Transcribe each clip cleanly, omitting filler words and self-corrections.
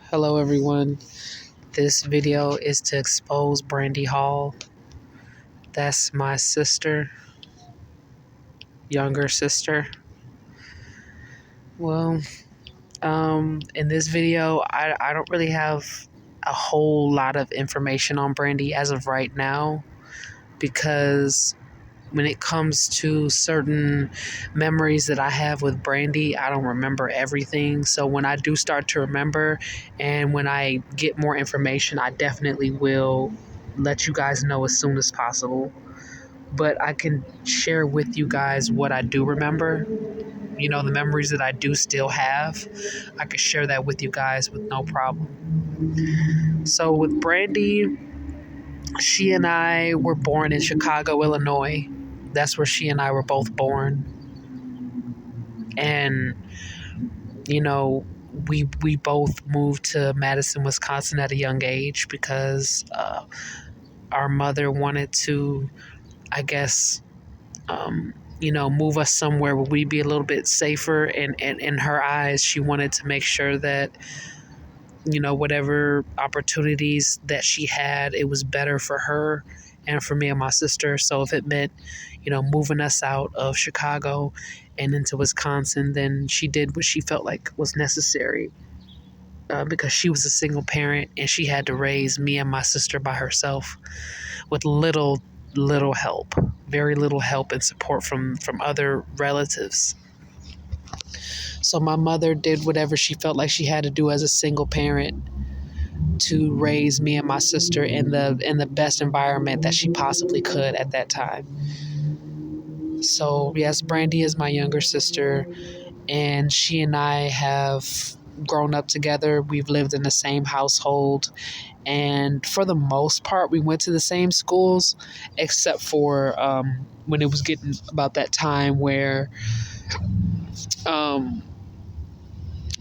Hello everyone. This video is to expose Brandi Hall. That's my sister, younger sister. Well, in this video, I don't really have a whole lot of information on Brandi as of right now because when it comes to certain memories that I have with Brandi, I don't remember everything. So when I do start to remember and when I get more information, I definitely will let you guys know as soon as possible. But I can share with you guys what I do remember. You know, the memories that I do still have. I can share that with you guys with no problem. So with Brandi, she and I were born in Chicago, Illinois. That's where she and I were both born. And, you know, we both moved to Madison, Wisconsin at a young age because our mother wanted to, I guess, move us somewhere where we'd be a little bit safer. And in her eyes, she wanted to make sure that, whatever opportunities that she had, it was better for her and for me and my sister. So if it meant, moving us out of Chicago and into Wisconsin, then she did what she felt like was necessary because she was a single parent and she had to raise me and my sister by herself with little help, very little help and support from other relatives. So my mother did whatever she felt like she had to do as a single parent to raise me and my sister in the best environment that she possibly could at that time. So yes, Brandi is my younger sister, and she and I have grown up together. We've lived in the same household, and for the most part, we went to the same schools, except for when it was getting about that time where,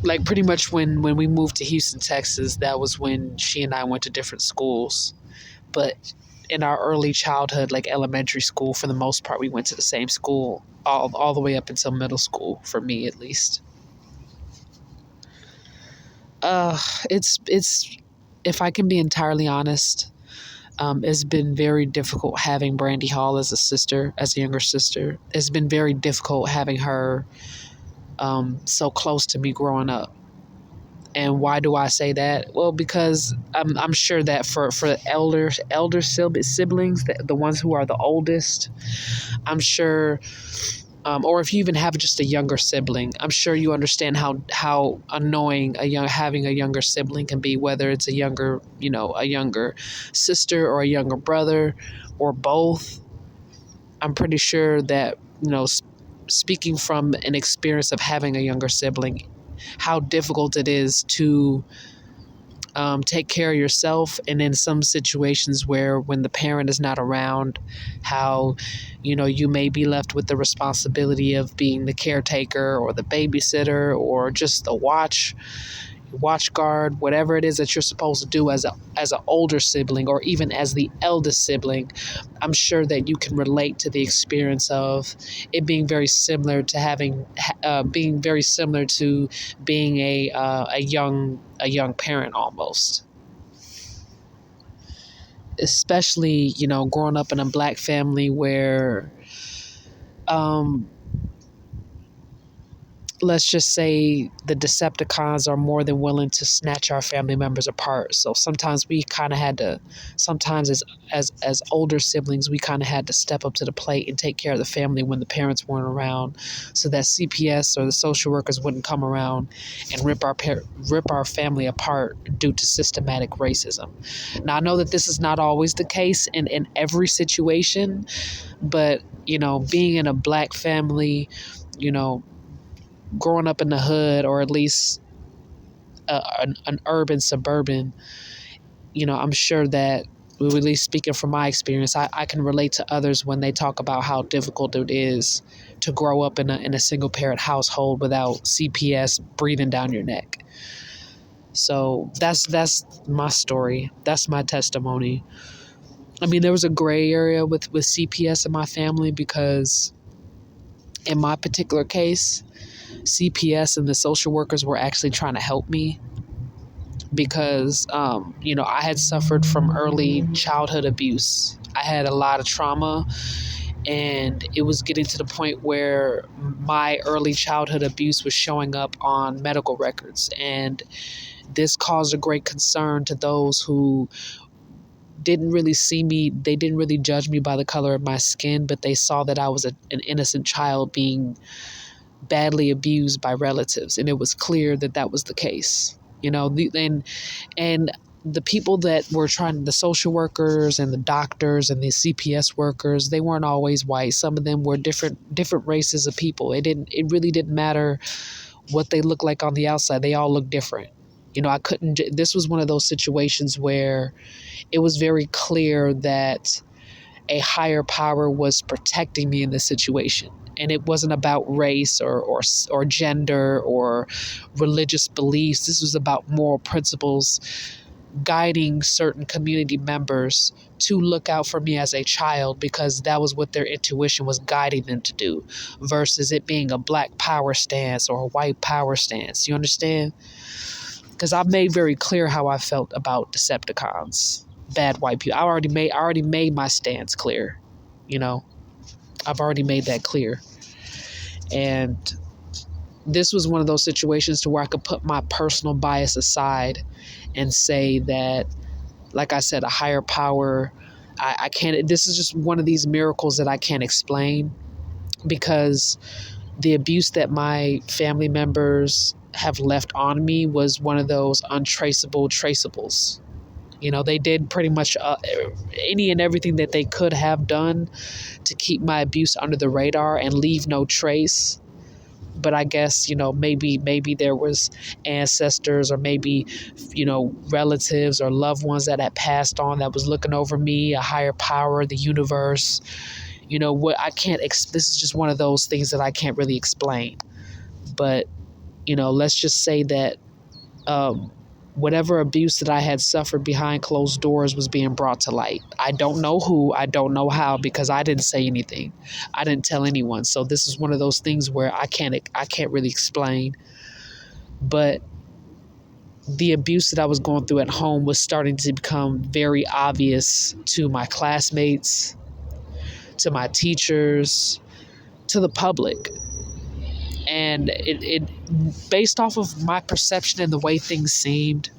like pretty much when we moved to Houston, Texas, that was when she and I went to different schools. But in our early childhood, like elementary school, for the most part, we went to the same school all the way up until middle school, for me at least. It's if I can be entirely honest, it's been very difficult having Brandi Hall as a sister, as a younger sister. It's been very difficult having her so close to me growing up. And why do I say that? Well, because I'm sure that for elder siblings, the ones who are the oldest, I'm sure, or if you even have just a younger sibling, I'm sure you understand how annoying having a younger sibling can be, whether it's a younger sister or a younger brother or both. I'm pretty sure that, speaking from an experience of having a younger sibling, how difficult it is to take care of yourself, and in some situations where when the parent is not around, how you may be left with the responsibility of being the caretaker or the babysitter or just the watch guard, whatever it is that you're supposed to do as an older sibling or even as the eldest sibling. I'm sure that you can relate to the experience of it being very similar to being a young parent almost. Especially, growing up in a Black family where let's just say the Decepticons are more than willing to snatch our family members apart. So sometimes we kind of had to, sometimes as older siblings, we kind of had to step up to the plate and take care of the family when the parents weren't around, so that CPS or the social workers wouldn't come around and rip our family apart due to systematic racism. Now, I know that this is not always the case in every situation, but, being in a Black family, growing up in the hood, or at least an urban suburban, I'm sure that, at least speaking from my experience, I can relate to others when they talk about how difficult it is to grow up in a single parent household without CPS breathing down your neck. So that's my story. That's my testimony. I mean, there was a gray area with CPS in my family because in my particular case, CPS and the social workers were actually trying to help me. because, I had suffered from early childhood abuse. I had a lot of trauma, and it was getting to the point where my early childhood abuse was showing up on medical records. And this caused a great concern to those who didn't really see me. They didn't really judge me by the color of my skin, but they saw that I was an innocent child being badly abused by relatives. And it was clear that that was the case. And the people that were the social workers and the doctors and the CPS workers, they weren't always white. Some of them were different races of people. It really didn't matter what they looked like on the outside. They all looked different. This was one of those situations where it was very clear that a higher power was protecting me in this situation. And it wasn't about race or gender or religious beliefs. This was about moral principles, guiding certain community members to look out for me as a child, because that was what their intuition was guiding them to do, versus it being a black power stance or a white power stance. You understand? Because I've made very clear how I felt about Decepticons, bad white people. I already made my stance clear. I've already made that clear. And this was one of those situations to where I could put my personal bias aside and say that, like I said, a higher power, I can't, this is just one of these miracles that I can't explain, because the abuse that my family members have left on me was one of those untraceable traceables. They did pretty much any and everything that they could have done to keep my abuse under the radar and leave no trace. But I guess, maybe there was ancestors or maybe, relatives or loved ones that had passed on that was looking over me, a higher power, the universe. This is just one of those things that I can't really explain. But, let's just say that whatever abuse that I had suffered behind closed doors was being brought to light. I don't know who, I don't know how, because I didn't say anything. I didn't tell anyone. So this is one of those things where I can't really explain. But the abuse that I was going through at home was starting to become very obvious to my classmates, to my teachers, to the public. And it based off of my perception and the way things seemed,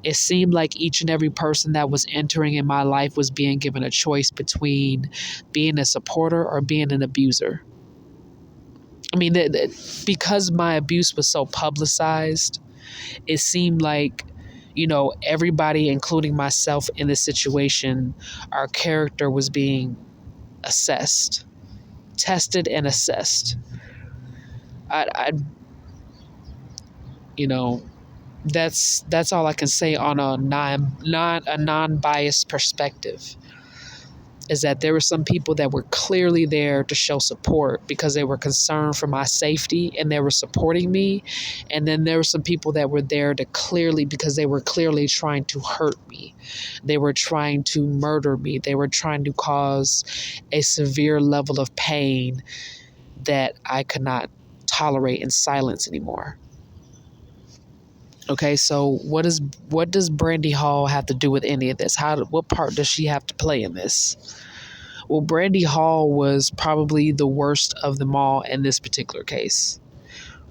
it seemed like each and every person that was entering in my life was being given a choice between being a supporter or being an abuser. I mean, because my abuse was so publicized, it seemed like, everybody, including myself in this situation, our character was being assessed, tested and assessed. That's all I can say on a non-biased perspective, is that there were some people that were clearly there to show support because they were concerned for my safety and they were supporting me. And then there were some people that were there because they were clearly trying to hurt me. They were trying to murder me. They were trying to cause a severe level of pain that I could not tolerate in silence anymore. Okay, so what does Brandi Hall have to do with any of this? What part does she have to play in this? Well, Brandi Hall was probably the worst of them all in this particular case.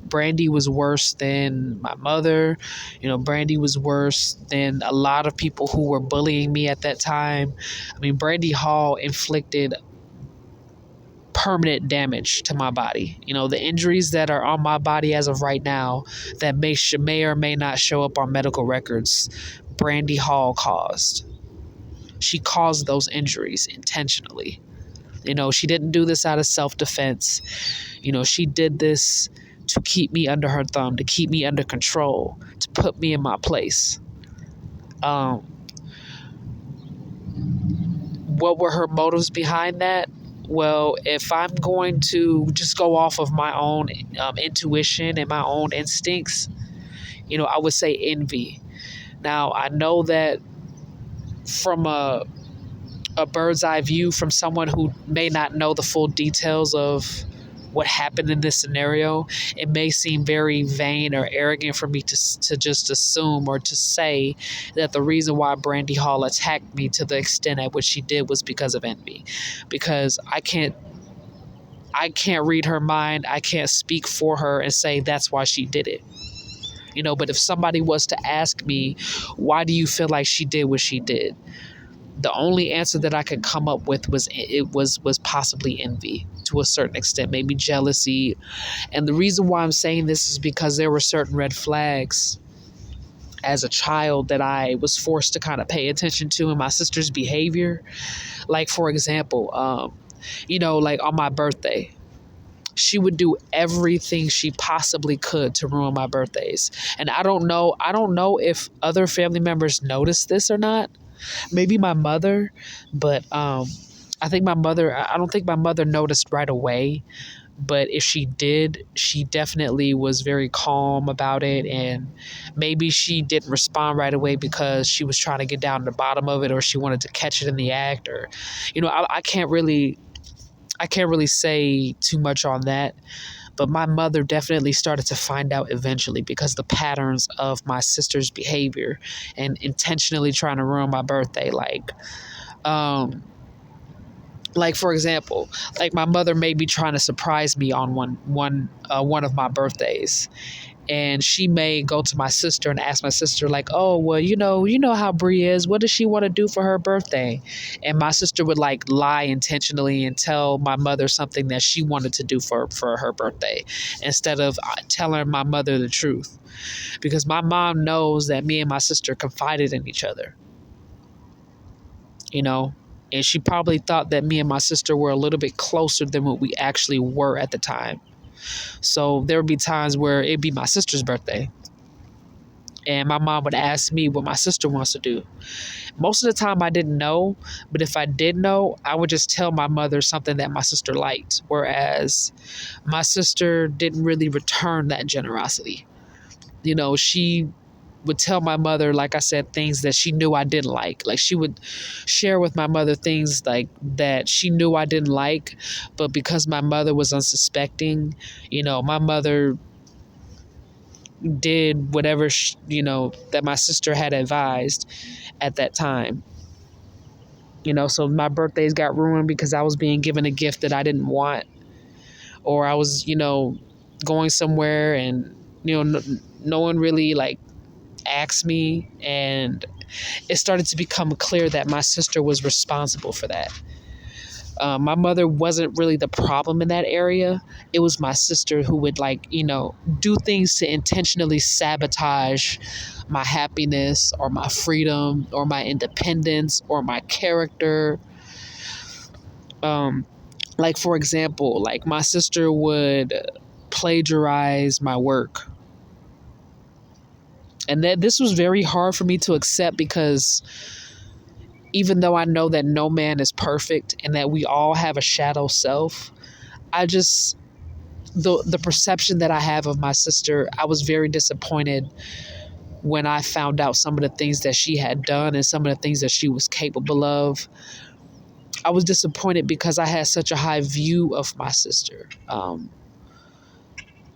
Brandi was worse than my mother. Brandi was worse than a lot of people who were bullying me at that time. I mean, Brandi Hall inflicted permanent damage to my body. The injuries that are on my body as of right now that may or may not show up on medical records, Brandi Hall caused. She caused those injuries intentionally. She didn't do this out of self-defense. She did this to keep me under her thumb, to keep me under control, to put me in my place. What were her motives behind that? Well, if I'm going to just go off of my own intuition and my own instincts, I would say envy. Now, I know that from a bird's eye view, from someone who may not know the full details of what happened in this scenario, it may seem very vain or arrogant for me to just assume or to say that the reason why Brandi Hall attacked me to the extent at which she did was because of envy. Because I can't read her mind. I can't speak for her and say that's why she did it. But if somebody was to ask me, why do you feel like she did what she did? The only answer that I could come up with was possibly envy to a certain extent, maybe jealousy. And the reason why I'm saying this is because there were certain red flags as a child that I was forced to kind of pay attention to in my sister's behavior. Like, for example, like on my birthday, she would do everything she possibly could to ruin my birthdays. And I don't know if other family members noticed this or not. Maybe my mother, but I don't think my mother noticed right away. But if she did, she definitely was very calm about it. And maybe she didn't respond right away because she was trying to get down to the bottom of it, or she wanted to catch it in the act, or, I can't really say too much on that. But my mother definitely started to find out eventually because the patterns of my sister's behavior and intentionally trying to ruin my birthday. Like, for example, like my mother may be trying to surprise me on one of my birthdays. And she may go to my sister and ask my sister, like, oh, well, you know how Bree is. What does she want to do for her birthday? And my sister would like lie intentionally and tell my mother something that she wanted to do for her birthday instead of telling my mother the truth. Because my mom knows that me and my sister confided in each other, and she probably thought that me and my sister were a little bit closer than what we actually were at the time. So there would be times where it'd be my sister's birthday, and my mom would ask me what my sister wants to do. Most of the time I didn't know, but if I did know, I would just tell my mother something that my sister liked, whereas my sister didn't really return that generosity. She would tell my mother, like I said, things that she knew I didn't like. Like, she would share with my mother things like that she knew I didn't like, but because my mother was unsuspecting, my mother did whatever that my sister had advised at that time. So my birthdays got ruined because I was being given a gift that I didn't want, or I was going somewhere and no one really like asked me, and it started to become clear that my sister was responsible for that. My mother wasn't really the problem in that area. It was my sister who would do things to intentionally sabotage my happiness or my freedom or my independence or my character. Like, for example, like my sister would plagiarize my work. And this was very hard for me to accept because even though I know that no man is perfect and that we all have a shadow self, the perception that I have of my sister, I was very disappointed when I found out some of the things that she had done and some of the things that she was capable of. I was disappointed because I had such a high view of my sister.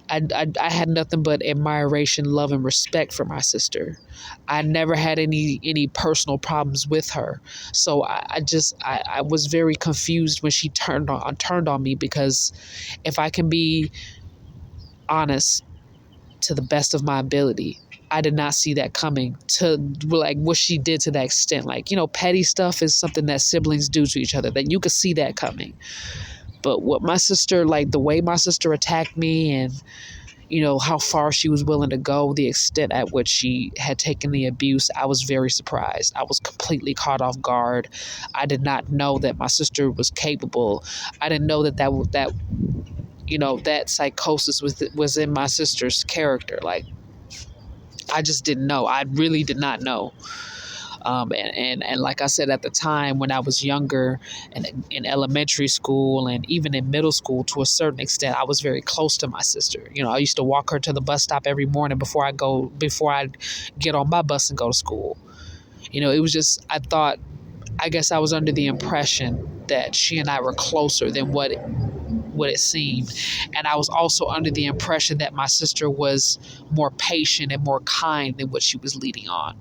I had nothing but admiration, love, and respect for my sister. I never had any personal problems with her. So I was very confused when she turned on me, because if I can be honest to the best of my ability, I did not see that coming to like what she did to that extent. Like, petty stuff is something that siblings do to each other, that you could see that coming. But what my sister, like the way my sister attacked me and, how far she was willing to go, the extent at which she had taken the abuse, I was very surprised. I was completely caught off guard. I did not know that my sister was capable. I didn't know that psychosis was in my sister's character. Like, I just didn't know. I really did not know. And like I said, at the time when I was younger and in elementary school and even in middle school, to a certain extent, I was very close to my sister. I used to walk her to the bus stop every morning before I get on my bus and go to school. It was just, I guess I was under the impression that she and I were closer than what what it seemed. And I was also under the impression that my sister was more patient and more kind than what she was leading on.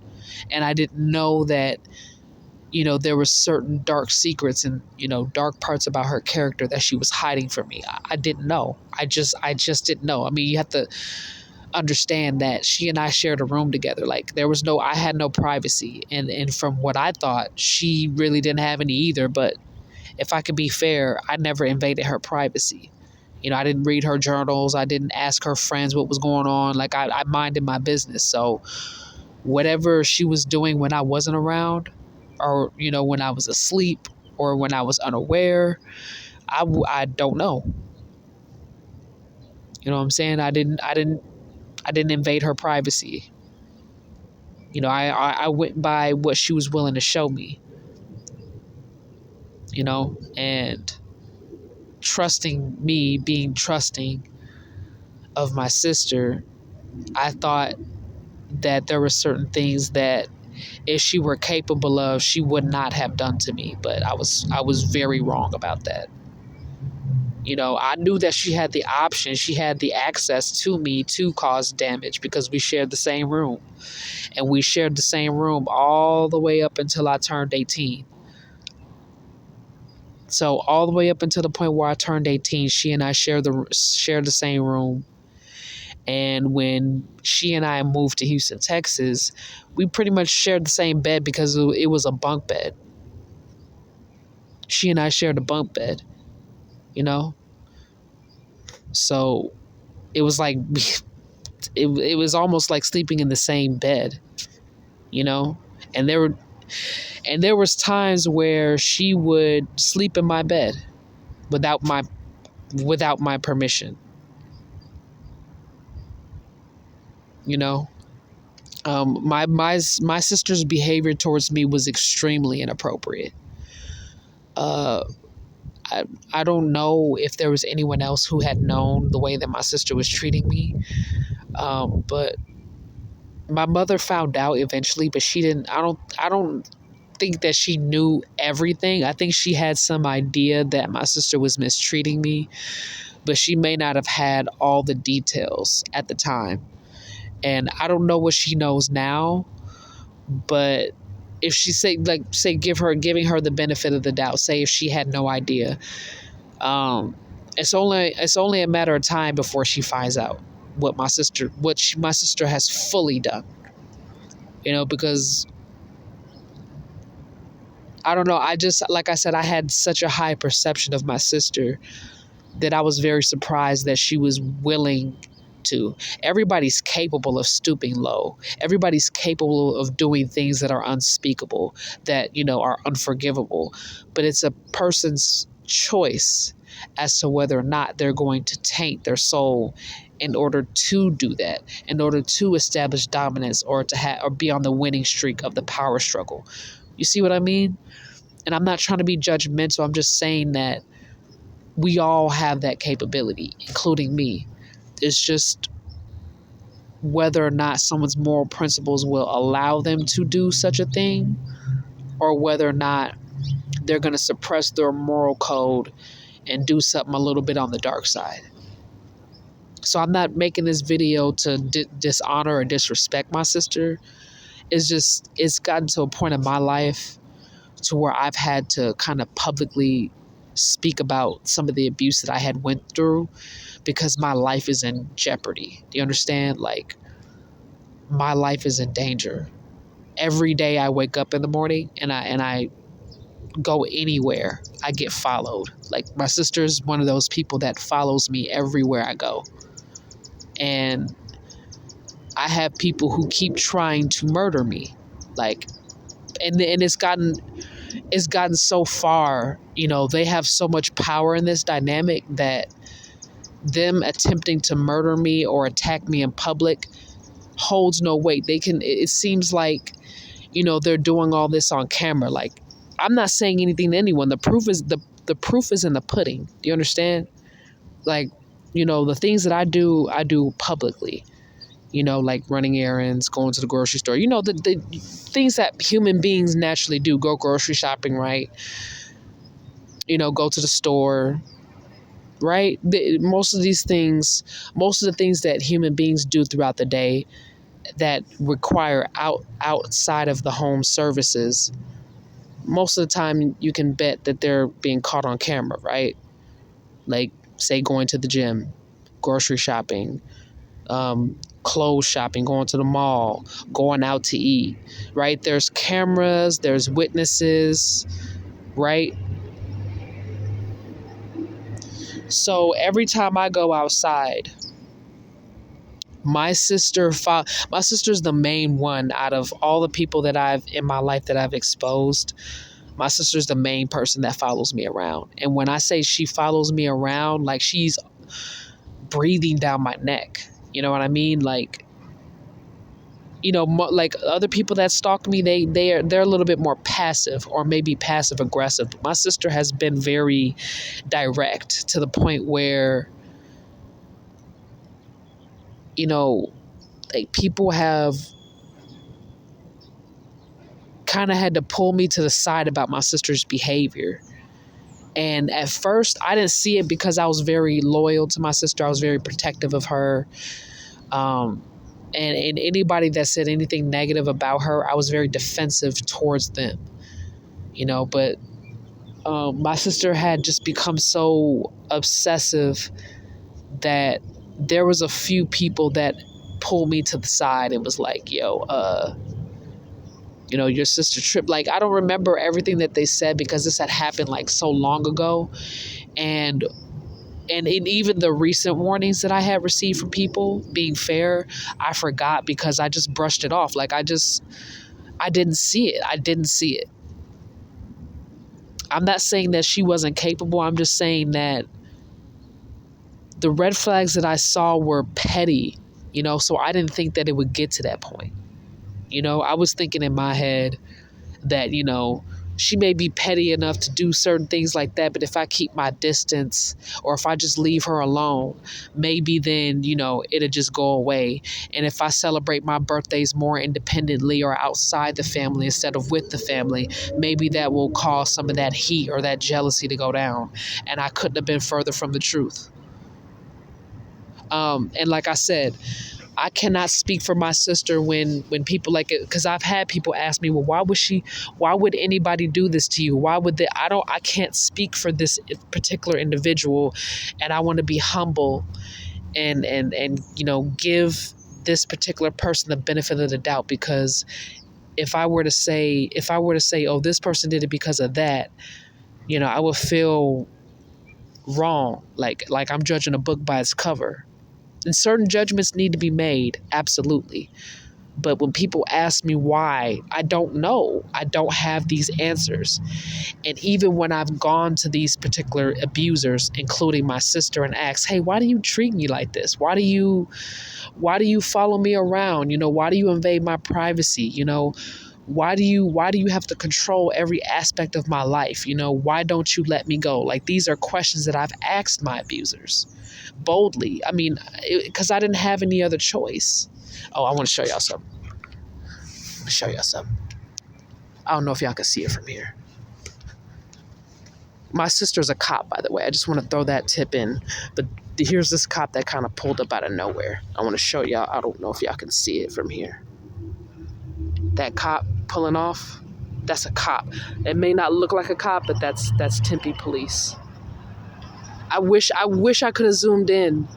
And I didn't know that, there was certain dark secrets and, dark parts about her character that she was hiding from me. I didn't know. I just didn't know. I mean, you have to understand that she and I shared a room together. Like, I had no privacy. And from what I thought, she really didn't have any either. But if I could be fair, I never invaded her privacy. I didn't read her journals. I didn't ask her friends what was going on. Like, I minded my business. So whatever she was doing when I wasn't around, or, when I was asleep or when I was unaware, I don't know. You know what I'm saying? I didn't invade her privacy. I went by what she was willing to show me, and being trusting of my sister, I thought that there were certain things that if she were capable of, she would not have done to me. But I was very wrong about that. I knew that she had the option, she had the access to me to cause damage because we shared the same room. And we shared the same room all the way up until I turned 18. So all the way up until the point where I turned 18, she and I shared the same room. And when she and I moved to Houston, Texas, we pretty much shared the same bed because it was a bunk bed. She and I shared a bunk bed, So it was like, it was almost like sleeping in the same bed, And there was times where she would sleep in my bed without my permission. My sister's behavior towards me was extremely inappropriate. I don't know if there was anyone else who had known the way that my sister was treating me, but my mother found out eventually. But she didn't. I don't think that she knew everything. I think she had some idea that my sister was mistreating me, but she may not have had all the details at the time. And I don't know what she knows now, but if she giving her the benefit of the doubt, say if she had no idea, it's only a matter of time before she finds out what my sister has fully done. Because I don't know, like I said, I had such a high perception of my sister that I was very surprised that she was willing to. Everybody's capable of stooping low. Everybody's capable of doing things that are unspeakable, that, are unforgivable. But it's a person's choice as to whether or not they're going to taint their soul in order to do that, in order to establish dominance or or be on the winning streak of the power struggle. You see what I mean? And I'm not trying to be judgmental. I'm just saying that we all have that capability, including me. It's just whether or not someone's moral principles will allow them to do such a thing, or whether or not they're going to suppress their moral code and do something a little bit on the dark side. So I'm not making this video to dishonor or disrespect my sister. It's gotten to a point in my life to where I've had to kind of publicly speak about some of the abuse that I had went through, because my life is in jeopardy. Do you understand? Like, my life is in danger. Every day I wake up in the morning and I go anywhere, I get followed. Like, my sister's one of those people that follows me everywhere I go. And I have people who keep trying to murder me. Like, and it's gotten so far, they have so much power in this dynamic that them attempting to murder me or attack me in public holds no weight. It seems like, they're doing all this on camera. Like, I'm not saying anything to anyone. The proof is in the pudding. Do you understand? Like, the things that I do publicly, like running errands, going to the grocery store, the things that human beings naturally do. Go grocery shopping, right? Go to the store, right? Most of the things that human beings do throughout the day that require outside of the home services, most of the time you can bet that they're being caught on camera, right? Like, say, going to the gym, grocery shopping, clothes shopping, going to the mall, going out to eat, right? There's cameras, there's witnesses, right? So every time I go outside, my sister's the main one out of all the people that I've in my life that I've exposed. My sister's the main person that follows me around. And when I say she follows me around, like, she's breathing down my neck. You know what I mean? Like, like other people that stalk me, they're a little bit more passive, or maybe passive aggressive. But my sister has been very direct, to the point where, like, people have kind of had to pull me to the side about my sister's behavior. And at first, I didn't see it because I was very loyal to my sister. I was very protective of her. And anybody that said anything negative about her, I was very defensive towards them. But my sister had just become so obsessive that there was a few people that pulled me to the side and was like, yo, your sister tripped. Like, I don't remember everything that they said because this had happened like so long ago. And in even the recent warnings that I had received from people, being fair, I forgot because I just brushed it off. Like, I didn't see it. I didn't see it. I'm not saying that she wasn't capable. I'm just saying that the red flags that I saw were petty, so I didn't think that it would get to that point. I was thinking in my head that, she may be petty enough to do certain things like that, but if I keep my distance, or if I just leave her alone, maybe then, it'll just go away. And if I celebrate my birthdays more independently or outside the family instead of with the family, maybe that will cause some of that heat or that jealousy to go down. And I couldn't have been further from the truth. And like I said, I cannot speak for my sister when people, like, because I've had people ask me, well, why would anybody do this to you? Why would they? I can't speak for this particular individual, and I want to be humble and give this particular person the benefit of the doubt, because if I were to say, oh, this person did it because of that, I would feel wrong, like I'm judging a book by its cover. And certain judgments need to be made, absolutely. But when people ask me why, I don't know. I don't have these answers. And even when I've gone to these particular abusers, including my sister, and asked, hey, why do you treat me like this? Why do you follow me around? Why do you invade my privacy? Why do you have to control every aspect of my life? Why don't you let me go? Like, these are questions that I've asked my abusers boldly. I mean, because I didn't have any other choice. Oh, I want to show y'all something. I don't know if y'all can see it from here. My sister's a cop, by the way. I just want to throw that tip in. But here's this cop that kind of pulled up out of nowhere. I want to show y'all. I don't know if y'all can see it from here. That cop pulling off, that's a cop. It may not look like a cop, but that's Tempe police. I wish I could have zoomed in.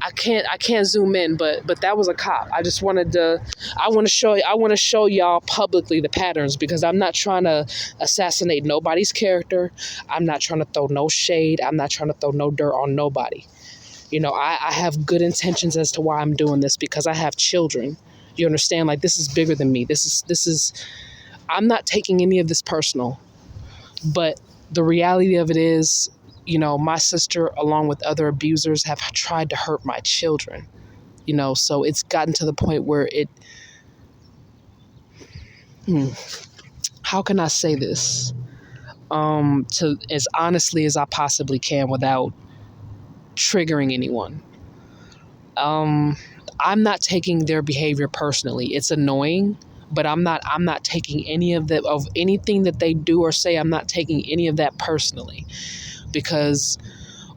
I can't zoom in, but that was a cop. I want to show y'all publicly the patterns, because I'm not trying to assassinate nobody's character. I'm not trying to throw no shade. I'm not trying to throw no dirt on nobody. I have good intentions as to why I'm doing this, because I have children. You understand? Like, this is bigger than me. This is I'm not taking any of this personal, but the reality of it is, my sister, along with other abusers, have tried to hurt my children, so it's gotten to the point where how can I say this, to as honestly as I possibly can without triggering anyone. I'm not taking their behavior personally. It's annoying, but I'm not taking any of anything that they do or say. I'm not taking any of that personally, because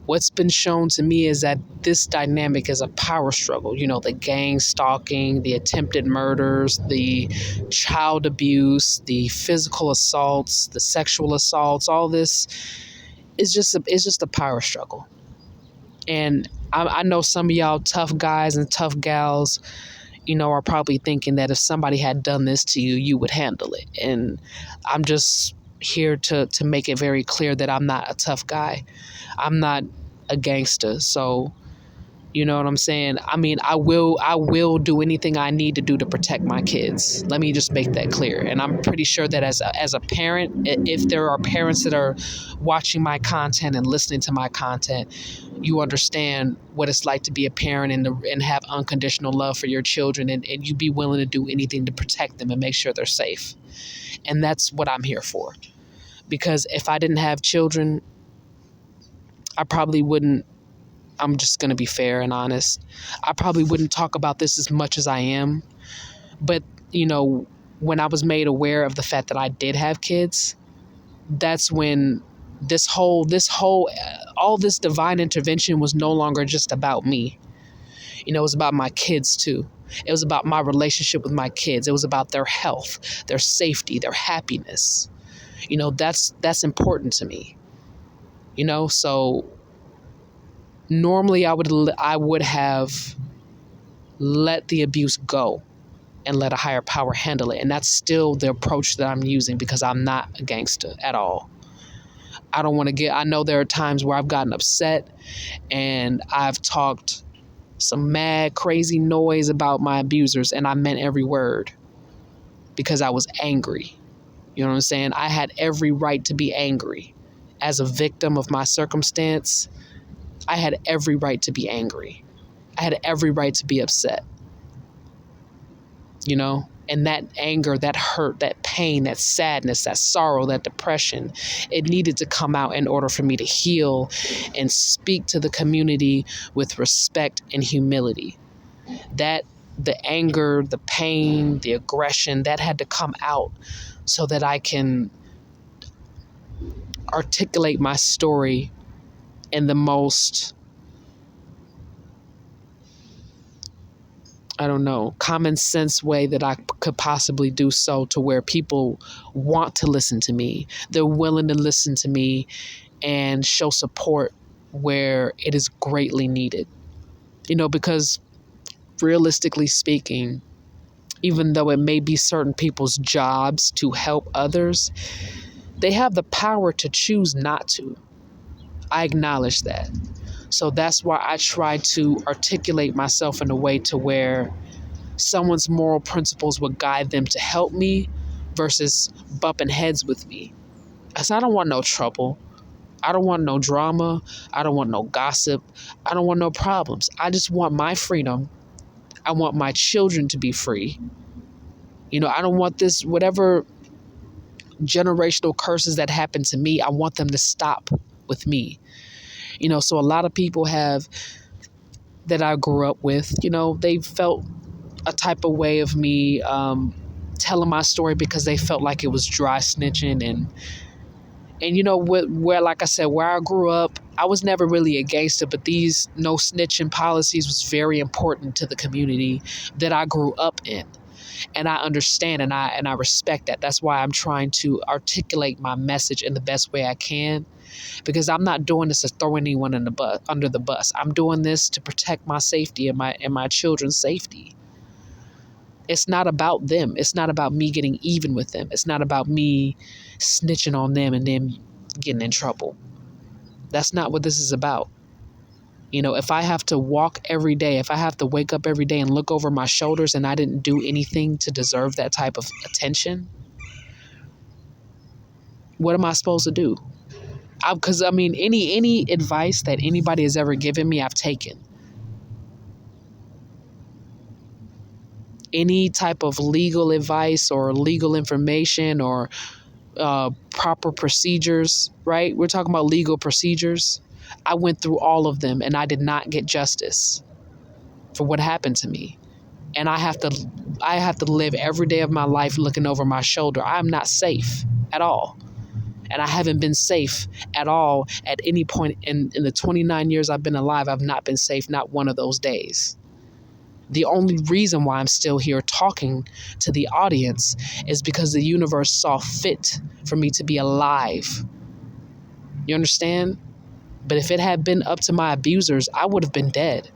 What's been shown to me is that this dynamic is a power struggle. You know, the gang stalking, the attempted murders, the child abuse, the physical assaults, the sexual assaults, all this is just a power struggle. And I know some of y'all tough guys and tough gals, you know, are probably thinking that if somebody had done this to you, you would handle it. And I'm just here to make it very clear that I'm not a tough guy. I'm not a gangster. So, you know what I'm saying? I mean, I will do anything I need to do to protect my kids. Let me just make that clear. And I'm pretty sure that as a parent, if there are parents that are watching my content and listening to my content, you understand what it's like to be a parent and have unconditional love for your children, and you be willing to do anything to protect them and make sure they're safe. And that's what I'm here for. Because if I didn't have children, I probably wouldn't. I'm just going to be fair and honest. I probably wouldn't talk about this as much as I am. But, you know, when I was made aware of the fact that I did have kids, that's when all this divine intervention was no longer just about me. You know, it was about my kids too. It was about my relationship with my kids. It was about their health, their safety, their happiness. You know, that's important to me. You know, so normally I would have let the abuse go and let a higher power handle it. And that's still the approach that I'm using, because I'm not a gangster at all. I know there are times where I've gotten upset and I've talked some mad, crazy noise about my abusers, and I meant every word because I was angry. You know what I'm saying? I had every right to be angry. As a victim of my circumstance, I had every right to be angry. I had every right to be upset. You know? And that anger, that hurt, that pain, that sadness, that sorrow, that depression, it needed to come out in order for me to heal and speak to the community with respect and humility. That the anger, the pain, the aggression, that had to come out so that I can articulate my story in the most, common sense way that I could possibly do so, to where people want to listen to me. They're willing to listen to me and show support where it is greatly needed. You know, because realistically speaking, even though it may be certain people's jobs to help others, they have the power to choose not to. I acknowledge that. So that's why I try to articulate myself in a way to where someone's moral principles would guide them to help me versus bumping heads with me. Because I don't want no trouble. I don't want no drama. I don't want no gossip. I don't want no problems. I just want my freedom. I want my children to be free. You know, I don't want this, whatever generational curses that happen to me, I want them to stop with me. You know, so a lot of people that I grew up with, you know, they felt a type of way of me telling my story because they felt like it was dry snitching. And you know, where, like I said, where I grew up, I was never really a gangster, but these no snitching policies was very important to the community that I grew up in. And I understand and I respect that. That's why I'm trying to articulate my message in the best way I can, because I'm not doing this to throw anyone under the bus. I'm doing this to protect my safety and my children's safety. It's not about them. It's not about me getting even with them. It's not about me snitching on them and them getting in trouble. That's not what this is about. You know, if I have to walk every day, if I have to wake up every day and look over my shoulders and I didn't do anything to deserve that type of attention, what am I supposed to do? Because I mean, any advice that anybody has ever given me, I've taken. Any type of legal advice or legal information or proper procedures, right? We're talking about legal procedures. I went through all of them and I did not get justice for what happened to me. And I have to live every day of my life looking over my shoulder. I'm not safe at all. And I haven't been safe at all at any point in the 29 years I've been alive. I've not been safe, not one of those days. The only reason why I'm still here talking to the audience is because the universe saw fit for me to be alive. You understand? But if it had been up to my abusers, I would have been dead.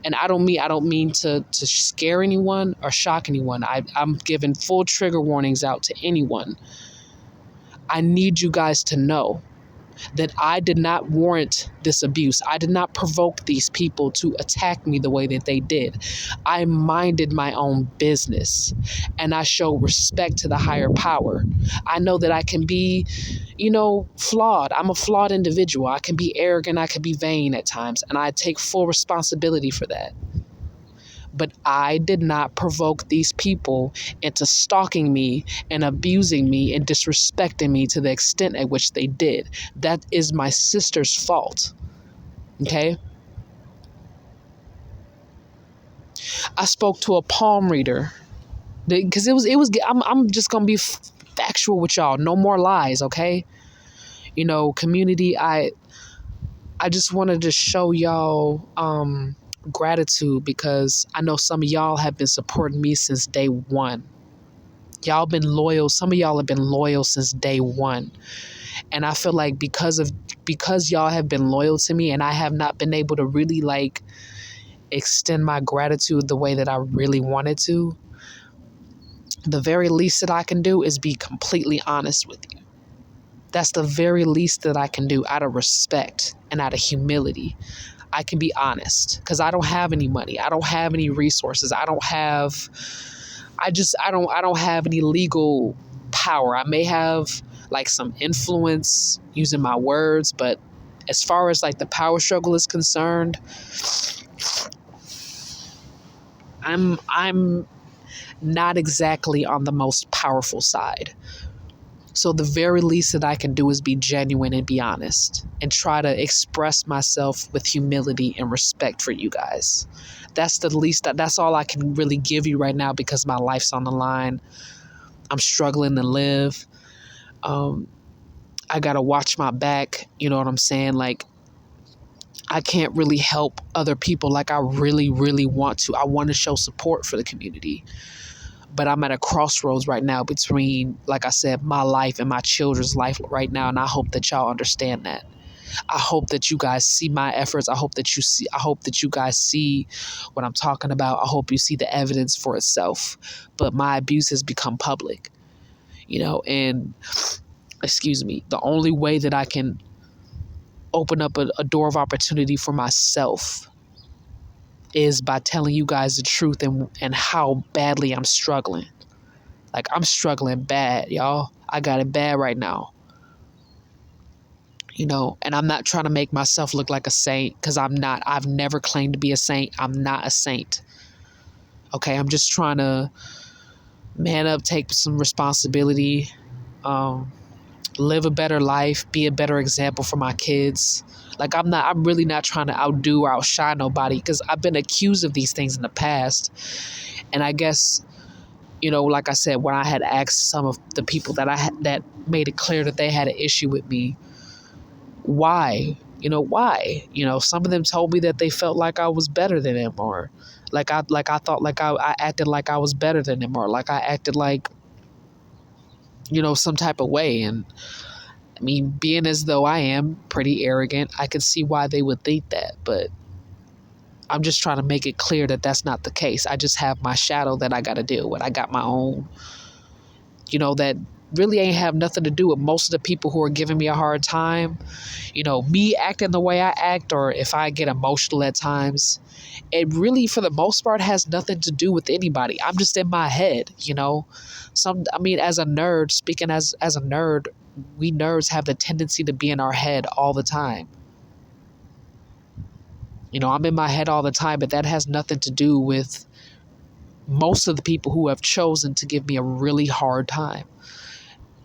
And I don't mean to scare anyone or shock anyone. I'm giving full trigger warnings out to anyone. I need you guys to know that I did not warrant this abuse. I did not provoke these people to attack me the way that they did. I minded my own business and I show respect to the higher power. I know that I can be, flawed. I'm a flawed individual. I can be arrogant. I can be vain at times, and I take full responsibility for that. But I did not provoke these people into stalking me and abusing me and disrespecting me to the extent at which they did. That is my sister's fault. Okay? I spoke to a palm reader because I'm just going to be factual with y'all. No more lies, okay? Community, I just wanted to show y'all gratitude because I know some of y'all have been supporting me since day one. Y'all been loyal. Some of y'all have been loyal since day one. And I feel like because y'all have been loyal to me and I have not been able to really extend my gratitude the way that I really wanted to, the very least that I can do is be completely honest with you. That's the very least that I can do out of respect and out of humility. I can be honest because I don't have any money. I don't have any resources. I don't have any legal power. I may have some influence using my words, but as far as the power struggle is concerned, I'm not exactly on the most powerful side. So the very least that I can do is be genuine and be honest and try to express myself with humility and respect for you guys. That's all I can really give you right now because my life's on the line. I'm struggling to live. I got to watch my back. You know what I'm saying? I can't really help other people like I really, really want to. I want to show support for the community. But I'm at a crossroads right now between, like I said, my life and my children's life right now. And I hope that y'all understand that. I hope that you guys see my efforts. I hope that you guys see what I'm talking about. I hope you see the evidence for itself. But my abuse has become public, and the only way that I can open up a door of opportunity for myself is by telling you guys the truth and how badly I'm struggling. I'm struggling bad, y'all. I got it bad right now. And I'm not trying to make myself look like a saint because I'm not. I've never claimed to be a saint. I'm not a saint. Okay, I'm just trying to man up, take some responsibility, live a better life, be a better example for my kids. I'm really not trying to outdo or outshine nobody because I've been accused of these things in the past. And I guess, like I said, when I had asked some of the people that made it clear that they had an issue with me, why? Why? Some of them told me that they felt like I was better than them, or I thought I acted like I was better than them, or I acted some type of way. And I mean, being as though I am pretty arrogant, I could see why they would think that, but I'm just trying to make it clear that that's not the case. I just have my shadow that I got to deal with. I got my own, that really ain't have nothing to do with most of the people who are giving me a hard time. Me acting the way I act, or if I get emotional at times, it really, for the most part, has nothing to do with anybody. I'm just in my head, as a nerd, speaking as a nerd, we nerds have the tendency to be in our head all the time. I'm in my head all the time, but that has nothing to do with most of the people who have chosen to give me a really hard time.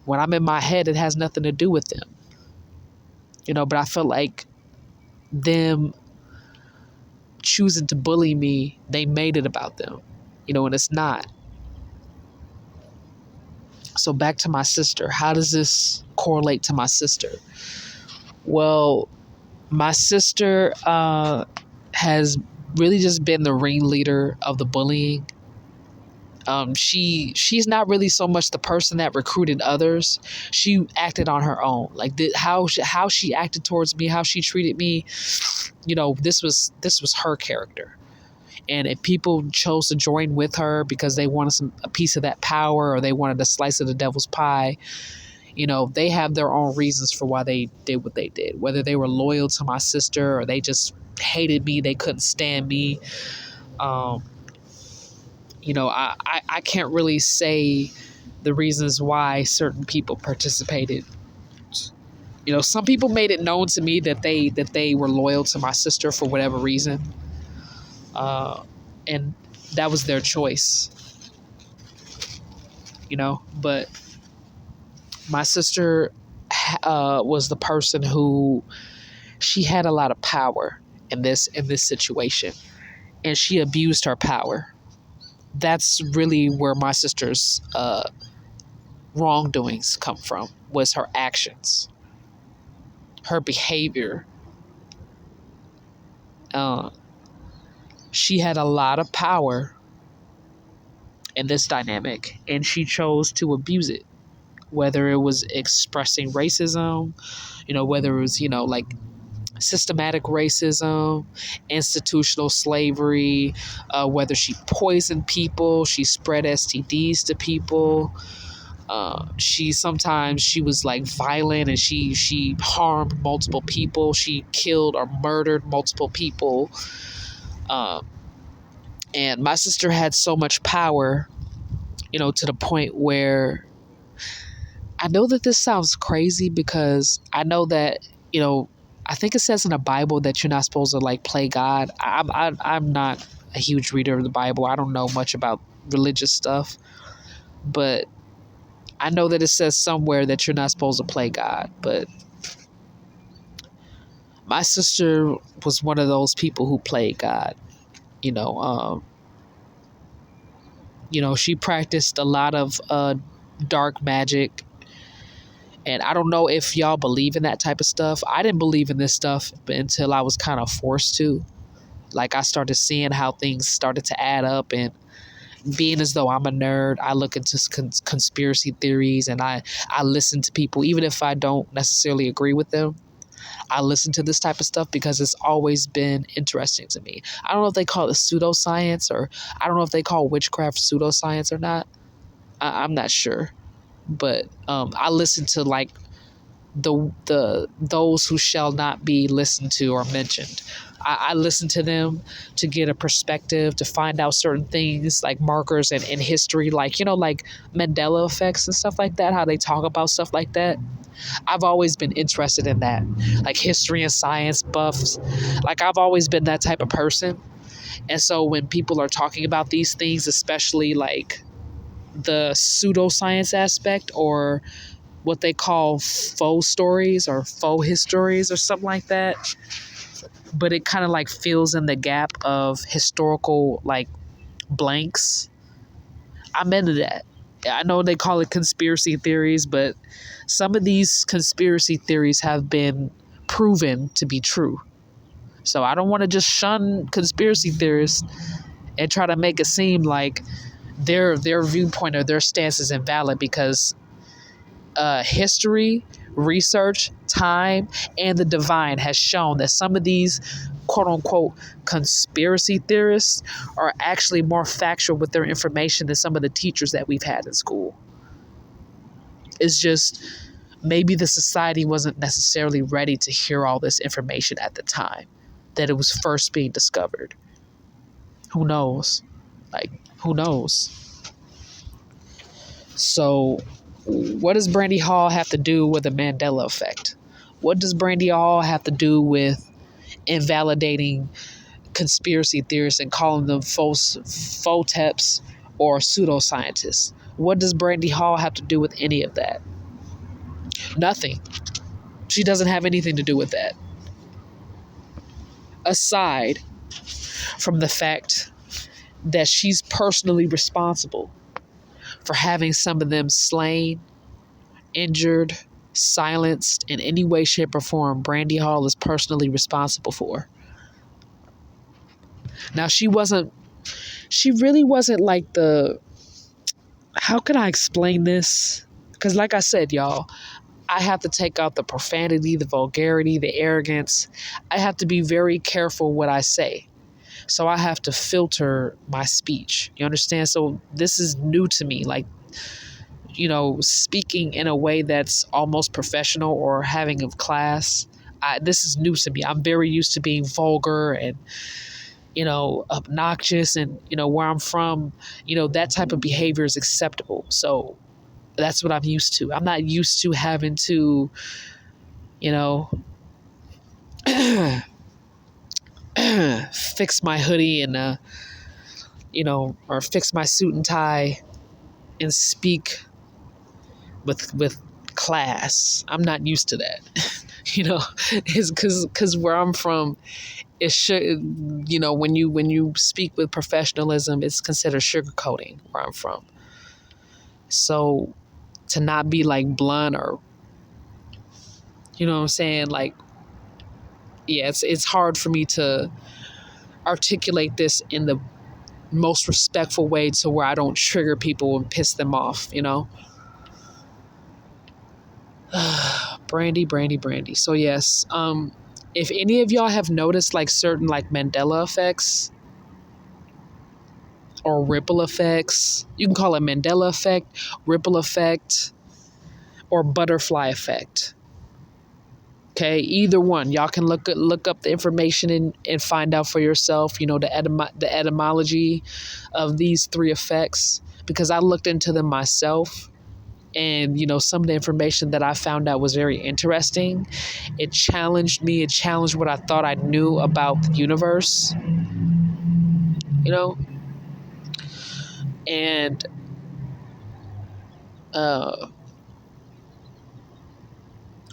When I'm in my head, it has nothing to do with them. But I feel like them choosing to bully me, they made it about them, and it's not. So back to my sister. How does this correlate to my sister? Well, my sister has really just been the ringleader of the bullying. She's not really so much the person that recruited others. She acted on her own. Like how she acted towards me, how she treated me. This was her character. And if people chose to join with her because they wanted a piece of that power, or they wanted a slice of the devil's pie, they have their own reasons for why they did what they did. Whether they were loyal to my sister or they just hated me, they couldn't stand me. I can't really say the reasons why certain people participated. Some people made it known to me that they were loyal to my sister for whatever reason, and that was their choice. But my sister was the person who, she had a lot of power in this situation, and she abused her power. That's really where my sister's wrongdoings come from, was her actions, her behavior. She had a lot of power in this dynamic, and she chose to abuse it, whether it was expressing racism, whether it was, like systematic racism, institutional slavery, whether she poisoned people, she spread STDs to people. She was like violent, and she harmed multiple people. She killed or murdered multiple people. And my sister had so much power, to the point where, I know that this sounds crazy, because I know that, I think it says in the Bible that you're not supposed to like play God. I'm not a huge reader of the Bible. I don't know much about religious stuff, but I know that it says somewhere that you're not supposed to play God. But my sister was one of those people who played God. She practiced a lot of dark magic. And I don't know if y'all believe in that type of stuff. I didn't believe in this stuff until I was kind of forced to. Like, I started seeing how things started to add up, and being as though I'm a nerd, I look into conspiracy theories, and I listen to people, even if I don't necessarily agree with them. I listen to this type of stuff because it's always been interesting to me. I don't know if they call it pseudoscience, or I don't know if they call witchcraft pseudoscience or not. I'm not sure. But I listen to like those who shall not be listened to or mentioned. I listen to them to get a perspective, to find out certain things, like markers in history, like like Mandela effects and stuff like that, how they talk about stuff like that. I've always been interested in that, like history and science buffs. Like, I've always been that type of person. And so when people are talking about these things, especially like the pseudoscience aspect, or what they call faux stories or faux histories or something like that, but it kind of like fills in the gap of historical like blanks, I'm into that. I know they call it conspiracy theories, but some of these conspiracy theories have been proven to be true. So I don't want to just shun conspiracy theorists and try to make it seem like their viewpoint or their stance is invalid, because history, research, time, and the divine has shown that some of these quote-unquote conspiracy theorists are actually more factual with their information than some of the teachers that we've had in school. It's just maybe the society wasn't necessarily ready to hear all this information at the time that it was first being discovered. Who knows? Who knows? So what does Brandi Hall have to do with the Mandela effect? What does Brandi Hall have to do with invalidating conspiracy theorists and calling them photeps or pseudoscientists? What does Brandi Hall have to do with any of that? Nothing. She doesn't have anything to do with that. Aside from the fact that she's personally responsible for having some of them slain, injured, silenced in any way, shape, or form, Brandi Hall is personally responsible for. Now, she really wasn't like how can I explain this? Because like I said, y'all, I have to take out the profanity, the vulgarity, the arrogance. I have to be very careful what I say. So I have to filter my speech. You understand? So this is new to me. Like, speaking in a way that's almost professional or having a class. This is new to me. I'm very used to being vulgar and, obnoxious, and, where I'm from, that type of behavior is acceptable. So that's what I'm used to. I'm not used to having to, fix my hoodie and, or fix my suit and tie and speak with class. I'm not used to that. It's because where I'm from, it should, when you speak with professionalism, it's considered sugarcoating where I'm from. So to not be like blunt or, what I'm saying? Like, yeah, it's hard for me to articulate this in the most respectful way to where I don't trigger people and piss them off, Brandi. So yes, if any of y'all have noticed like certain like Mandela effects or ripple effects, you can call it Mandela effect, ripple effect, or butterfly effect. Okay, either one. Y'all can look up the information and find out for yourself, the etymology of these three effects, because I looked into them myself. And, some of the information that I found out was very interesting. It challenged me. It challenged what I thought I knew about the universe, And I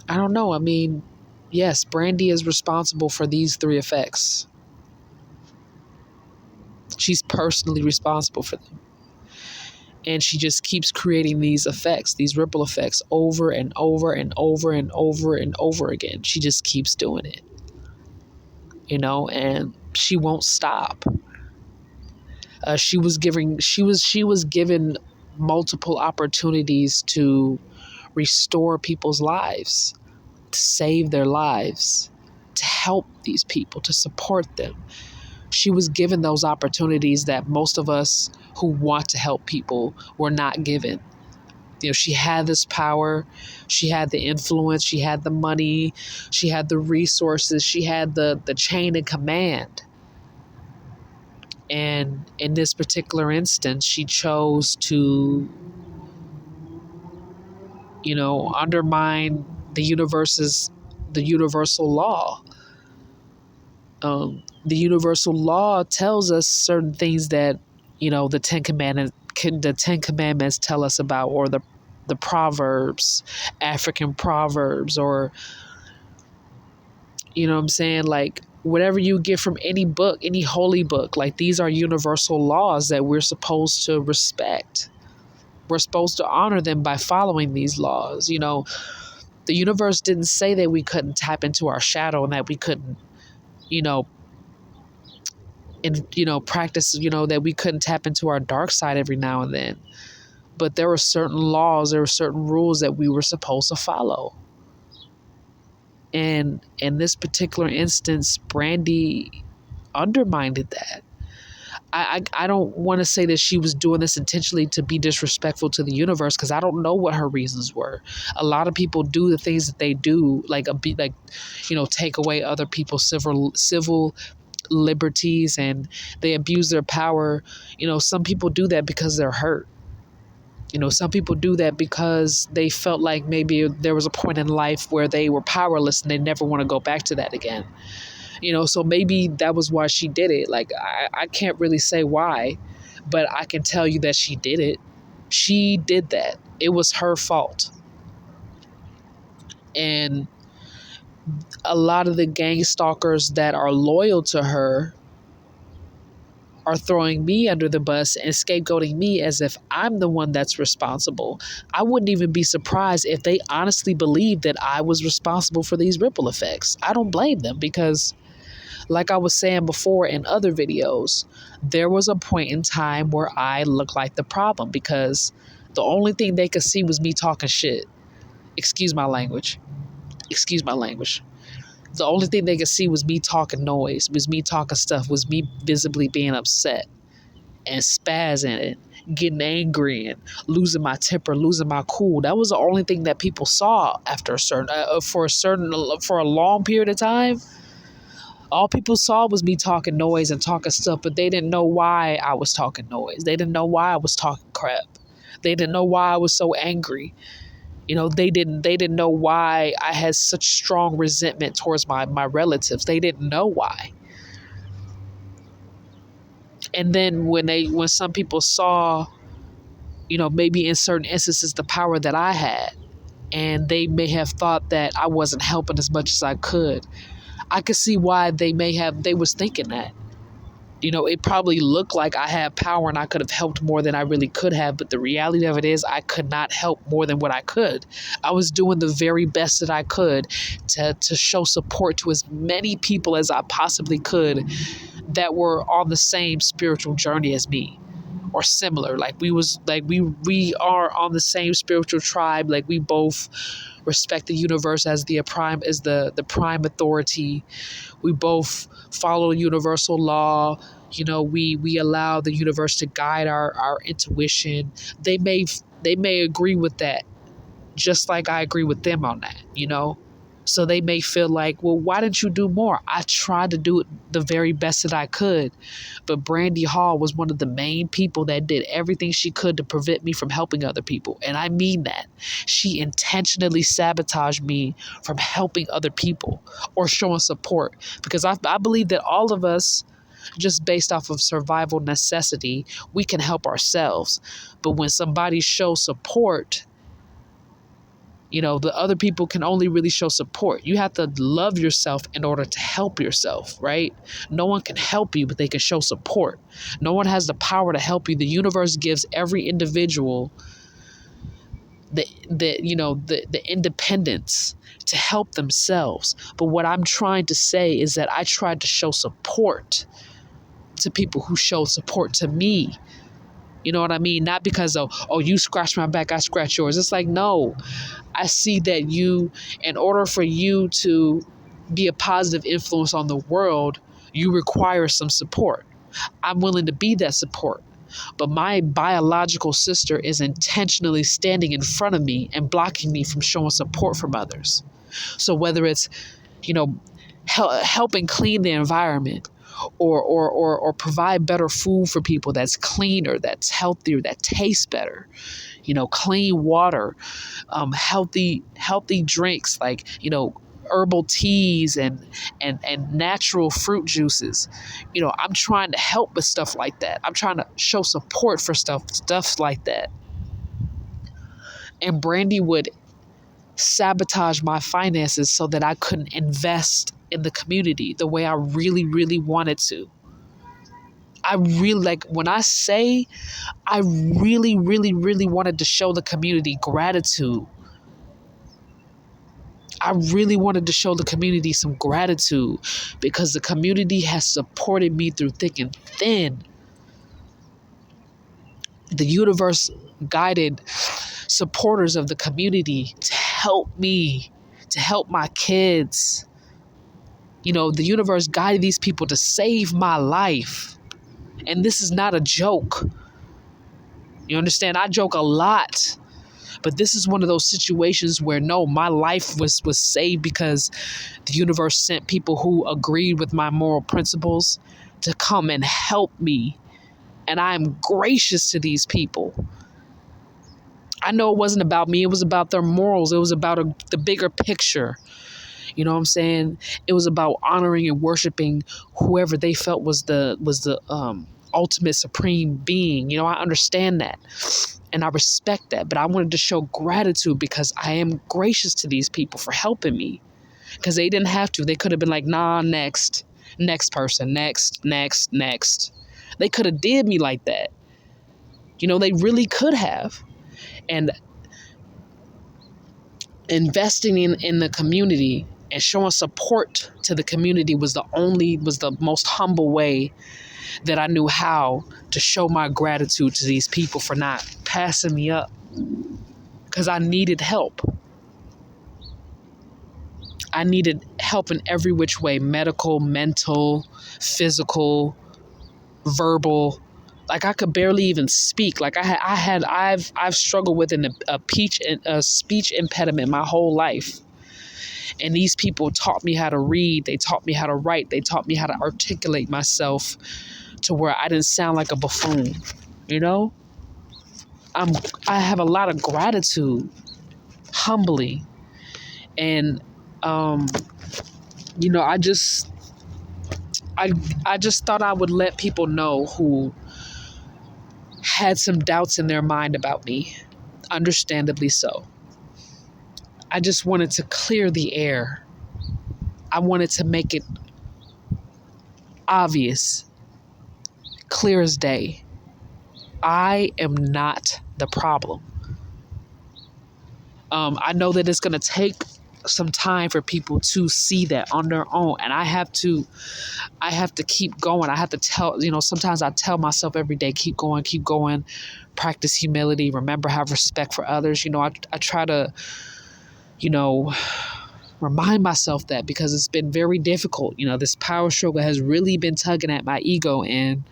don't know. I mean, yes, Brandi is responsible for these three effects. She's personally responsible for them. And she just keeps creating these effects, these ripple effects over and over and over and over and over again. She just keeps doing it, and she won't stop. She was given multiple opportunities to restore people's lives, to save their lives, to help these people, to support them. She was given those opportunities that most of us who want to help people were not given. She had this power, she had the influence, she had the money, she had the resources, she had the chain of command. And in this particular instance, she chose to, undermine the universal law. The universal law tells us certain things that, the Ten Commandments tell us about, or the Proverbs, African proverbs, or, what I'm saying? Like, whatever you get from any book, any holy book, like, these are universal laws that we're supposed to respect. We're supposed to honor them by following these laws. The universe didn't say that we couldn't tap into our shadow and that we couldn't, practice, that we couldn't tap into our dark side every now and then. But there were certain laws, there were certain rules that we were supposed to follow. And in this particular instance, Brandi undermined that. I don't want to say that she was doing this intentionally to be disrespectful to the universe, because I don't know what her reasons were. A lot of people do the things that they do, take away other people's civil liberties, and they abuse their power. Some people do that because they're hurt. Some people do that because they felt like maybe there was a point in life where they were powerless and they never want to go back to that again. So maybe that was why she did it. Like, I can't really say why, but I can tell you that she did it. She did that. It was her fault. And a lot of the gang stalkers that are loyal to her, are throwing me under the bus and scapegoating me as if I'm the one that's responsible. I wouldn't even be surprised if they honestly believed that I was responsible for these ripple effects. I don't blame them because, like I was saying before in other videos, there was a point in time where I looked like the problem because the only thing they could see was me talking shit. Excuse my language. Excuse my language. The only thing they could see was me talking noise, was me talking stuff, was me visibly being upset and spazzing and getting angry and losing my temper, losing my cool. That was the only thing that people saw after for a long period of time. All people saw was me talking noise and talking stuff, but they didn't know why I was talking noise. They didn't know why I was talking crap. They didn't know why I was so angry. They didn't know why I had such strong resentment towards my relatives. They didn't know why. And then when some people saw, maybe in certain instances the power that I had, and they may have thought that I wasn't helping as much as I could. I could see why they was thinking that. It probably looked like I had power and I could have helped more than I really could have. But the reality of it is I could not help more than what I could. I was doing the very best that I could to show support to as many people as I possibly could that were on the same spiritual journey as me or similar. Like we are on the same spiritual tribe. Like we both respect the universe as the prime authority. We both follow universal law. We allow the universe to guide our intuition. They may agree with that, just like I agree with them on that, So they may feel like, well, why didn't you do more? I tried to do it the very best that I could. But Brandi Hall was one of the main people that did everything she could to prevent me from helping other people. And I mean that. She intentionally sabotaged me from helping other people or showing support. Because I believe that all of us, just based off of survival necessity, we can help ourselves. But when somebody shows support, the other people can only really show support. You have to love yourself in order to help yourself, right? No one can help you, but they can show support. No one has the power to help you. The universe gives every individual the independence to help themselves. But what I'm trying to say is that I tried to show support to people who showed support to me. You know what I mean? Not because of, oh, you scratch my back, I scratch yours. It's like, no, I see that in order for you to be a positive influence on the world, you require some support. I'm willing to be that support. But my biological sister is intentionally standing in front of me and blocking me from showing support from others. So whether it's, helping clean the environment, or provide better food for people that's cleaner, that's healthier, that tastes better, clean water, healthy drinks like, herbal teas and natural fruit juices. I'm trying to help with stuff like that. I'm trying to show support for stuff like that. And Brandi would sabotage my finances so that I couldn't invest in the community the way I really, really wanted to. I really, when I say I really, really, really wanted to show the community gratitude. I really wanted to show the community some gratitude because the community has supported me through thick and thin. The universe guided supporters of the community to help me, to help my kids. The universe guided these people to save my life. And this is not a joke. You understand? I joke a lot. But this is one of those situations where, no, my life was saved because the universe sent people who agreed with my moral principles to come and help me. And I am gracious to these people. I know it wasn't about me. It was about their morals. It was about the bigger picture. You know what I'm saying? It was about honoring and worshiping whoever they felt was the ultimate supreme being. I understand that. And I respect that. But I wanted to show gratitude because I am gracious to these people for helping me. Because they didn't have to. They could have been like, nah, next person, next. They could have did me like that. They really could have. And investing in the community and showing support to the community was the most humble way that I knew how to show my gratitude to these people for not passing me up, because I needed help. I needed help in every which way: medical, mental, physical, verbal. Like, I could barely even speak. Like, I've struggled with a speech impediment my whole life. And these people taught me how to read. They taught me how to write. They taught me how to articulate myself to where I didn't sound like a buffoon. I have a lot of gratitude, humbly. And, I just thought I would let people know who had some doubts in their mind about me, understandably so. I just wanted to clear the air. I wanted to make it obvious, clear as day. I am not the problem. I know that it's going to take some time for people to see that on their own, and I have to keep going. I have to tell, sometimes I tell myself every day, keep going, practice humility, remember, have respect for others. I try to, remind myself that, because it's been very difficult. This power struggle has really been tugging at my ego, and,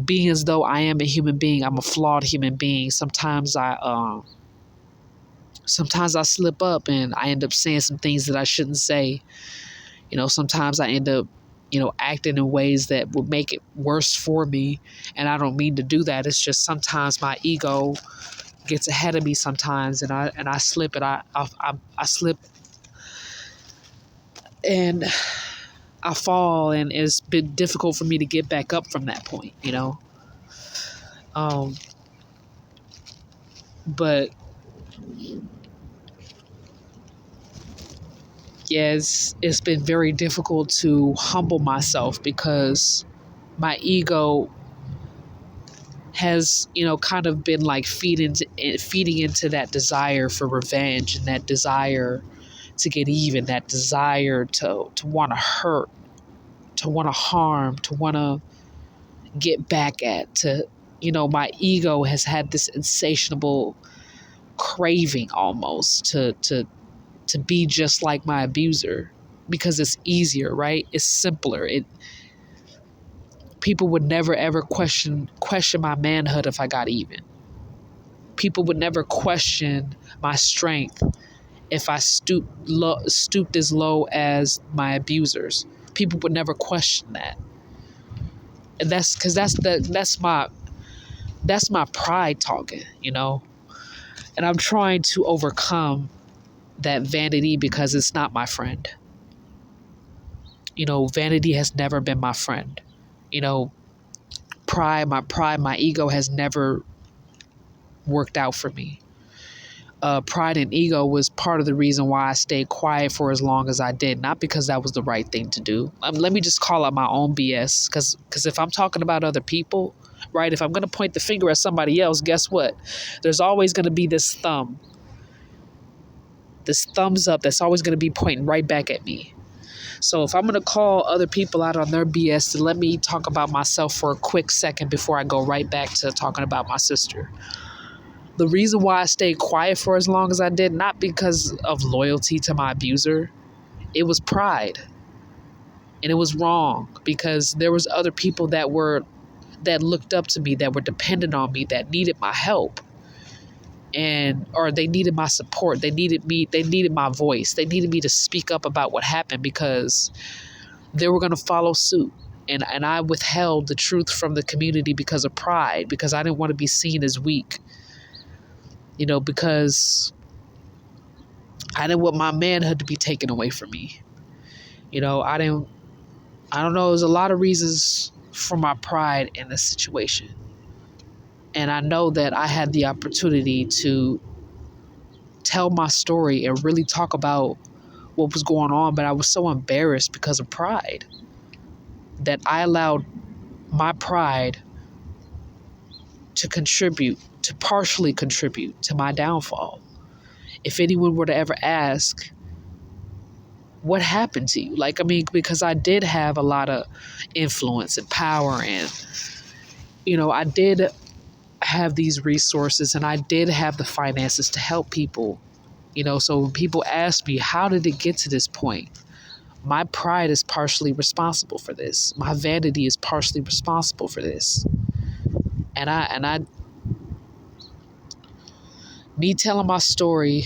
being as though I am a human being, I'm a flawed human being. Sometimes I slip up and I end up saying some things that I shouldn't say. Sometimes I end up, acting in ways that would make it worse for me. And I don't mean to do that. It's just sometimes my ego gets ahead of me sometimes, and I slip, and I slip, and I fall, and it's been difficult for me to get back up from that point, But yeah, it's been very difficult to humble myself, because my ego has, kind of been like feeding into that desire for revenge, and that desire to get even, that desire to want to hurt, to want to harm, to want to get back at, my ego has had this insatiable craving almost to be just like my abuser, because it's easier, right? It's simpler. People would never ever question my manhood if I got even. People would never question my strength if I stooped as low as my abusers. People would never question that. And that's because that's my pride talking, And I'm trying to overcome that vanity, because it's not my friend. Vanity has never been my friend. Pride, my ego has never worked out for me. Pride and ego was part of the reason why I stayed quiet for as long as I did, not because that was the right thing to do. Let me just call out my own BS, because if I'm talking about other people, right, if I'm going to point the finger at somebody else, guess what? There's always going to be this thumbs up that's always going to be pointing right back at me. So if I'm going to call other people out on their BS, then let me talk about myself for a quick second before I go right back to talking about my sister. The reason why I stayed quiet for as long as I did, not because of loyalty to my abuser, it was pride. And it was wrong, because there was other people that looked up to me, that were dependent on me, that needed my help. Or they needed my support. They needed my voice. They needed me to speak up about what happened, because they were going to follow suit. And I withheld the truth from the community because of pride, because I didn't want to be seen as weak. Because I didn't want my manhood to be taken away from me. I don't know. There's a lot of reasons for my pride in this situation. And I know that I had the opportunity to tell my story and really talk about what was going on, but I was so embarrassed because of pride that I allowed my pride to partially contribute to my downfall. If anyone were to ever ask, what happened to you? Like, I mean, because I did have a lot of influence and power, and, I did have these resources, and I did have the finances to help people, so when people ask me, how did it get to this point? My pride is partially responsible for this. My vanity is partially responsible for this. And me telling my story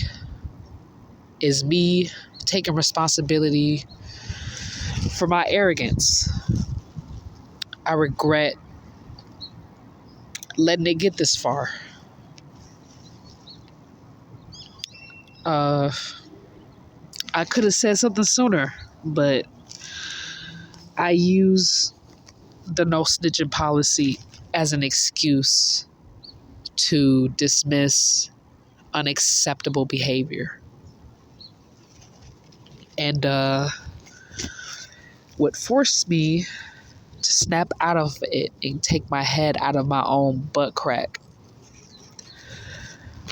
is me taking responsibility for my arrogance. I regret letting it get this far. I could have said something sooner, but I use the no snitching policy as an excuse to dismiss unacceptable behavior. And what forced me to snap out of it and take my head out of my own butt crack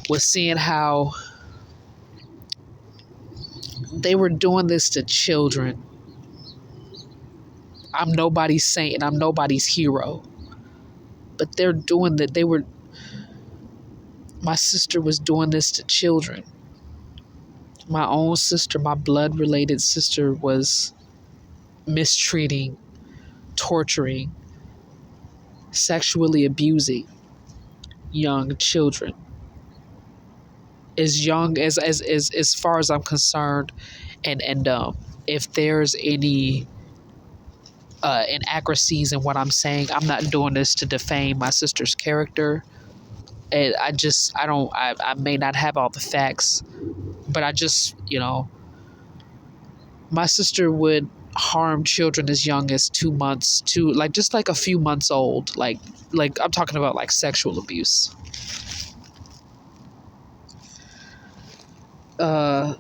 was seeing how they were doing this to children. I'm nobody's saint and I'm nobody's hero. But they're doing that. My sister was doing this to children. My own sister, my blood related sister, was mistreating, torturing, sexually abusing young children. As young as far as I'm concerned, and if there's any inaccuracies in what I'm saying, I'm not doing this to defame my sister's character. And I may not have all the facts, but my sister would harm children as young as 2 months to just like a few months old. Like I'm talking about like sexual abuse. Now